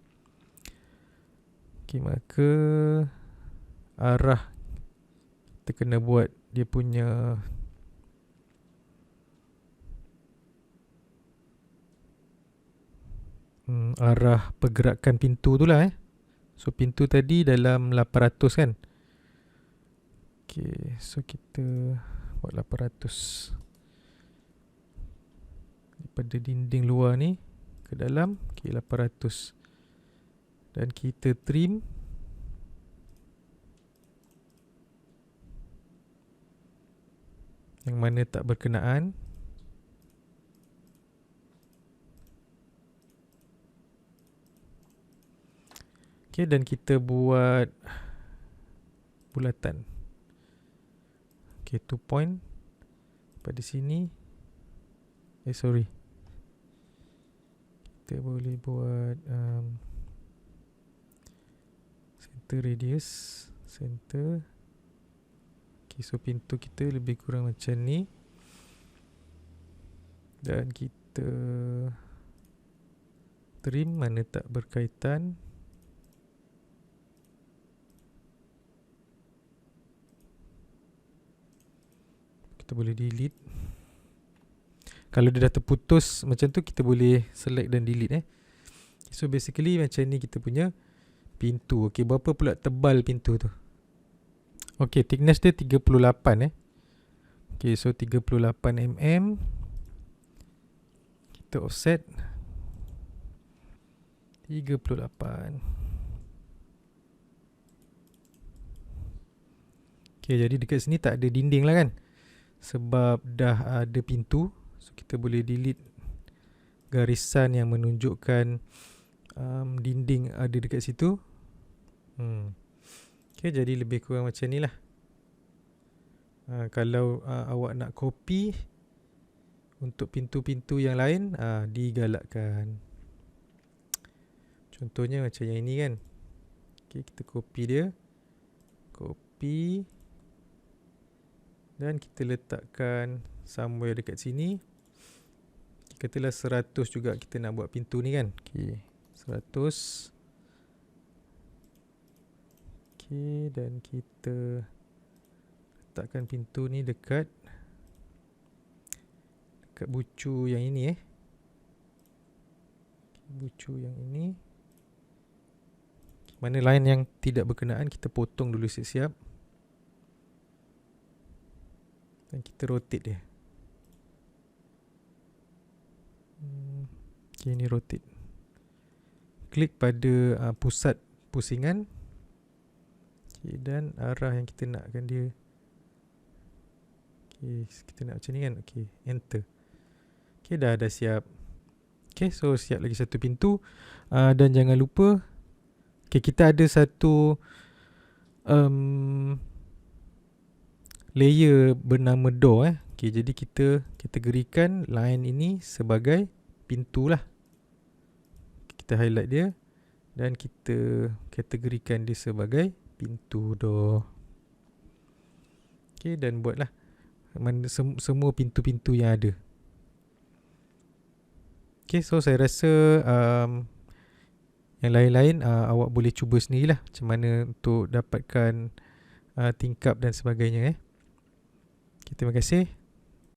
Speaker 1: Okay, maka arah kita kena buat dia punya arah pergerakan pintu tu lah So pintu tadi dalam 800 kan. Okay, so kita buat 800 daripada dinding luar ni ke dalam. Okay, 800. Dan kita trim. Yang mana tak berkenaan. Okay, dan kita buat bulatan. Okay, 2 point pada sini. Sorry. Kita boleh buat center radius. Center. Okay, so pintu kita lebih kurang macam ni. Dan kita Trim mana tak berkaitan. Kita boleh delete. Kalau dia dah terputus macam tu, kita boleh select dan delete. So basically macam ni kita punya pintu. Okay, berapa pula tebal pintu tu? Okay, thickness dia 38. Okay, so 38mm. Kita offset 38. Okay, jadi dekat sini tak ada dinding lah kan, sebab dah ada pintu. So kita boleh delete garisan yang menunjukkan dinding ada dekat situ. Okay, jadi lebih kurang macam ni lah. Kalau awak nak copy untuk pintu-pintu yang lain, digalakkan. Contohnya macam yang ini kan. Okay, kita copy dia. Copy. Dan kita letakkan somewhere dekat sini. Katalah 100 juga kita nak buat pintu ni kan. Okay, 100. Okay, dan kita letakkan pintu ni dekat bucu yang ini. Bucu yang ini. Mana line yang tidak berkenaan kita potong dulu siap-siap. Dan kita rotate dia. Okay, ni rotate. Klik pada pusat pusingan. Okay, dan arah yang kita nakkan dia. Okay, kita nak macam ni kan. Okay, enter. Okay, dah siap. Okay, so siap lagi satu pintu. Dan jangan lupa, okay, kita ada satu layer bernama door. Okay, jadi kita kategorikan line ini sebagai pintu lah. Kita highlight dia dan kita kategorikan dia sebagai pintu door. Okay, dan buatlah semua pintu-pintu yang ada. Okay, so saya rasa yang lain-lain awak boleh cuba sendirilah macam mana untuk dapatkan tingkap dan sebagainya. Okay, terima kasih.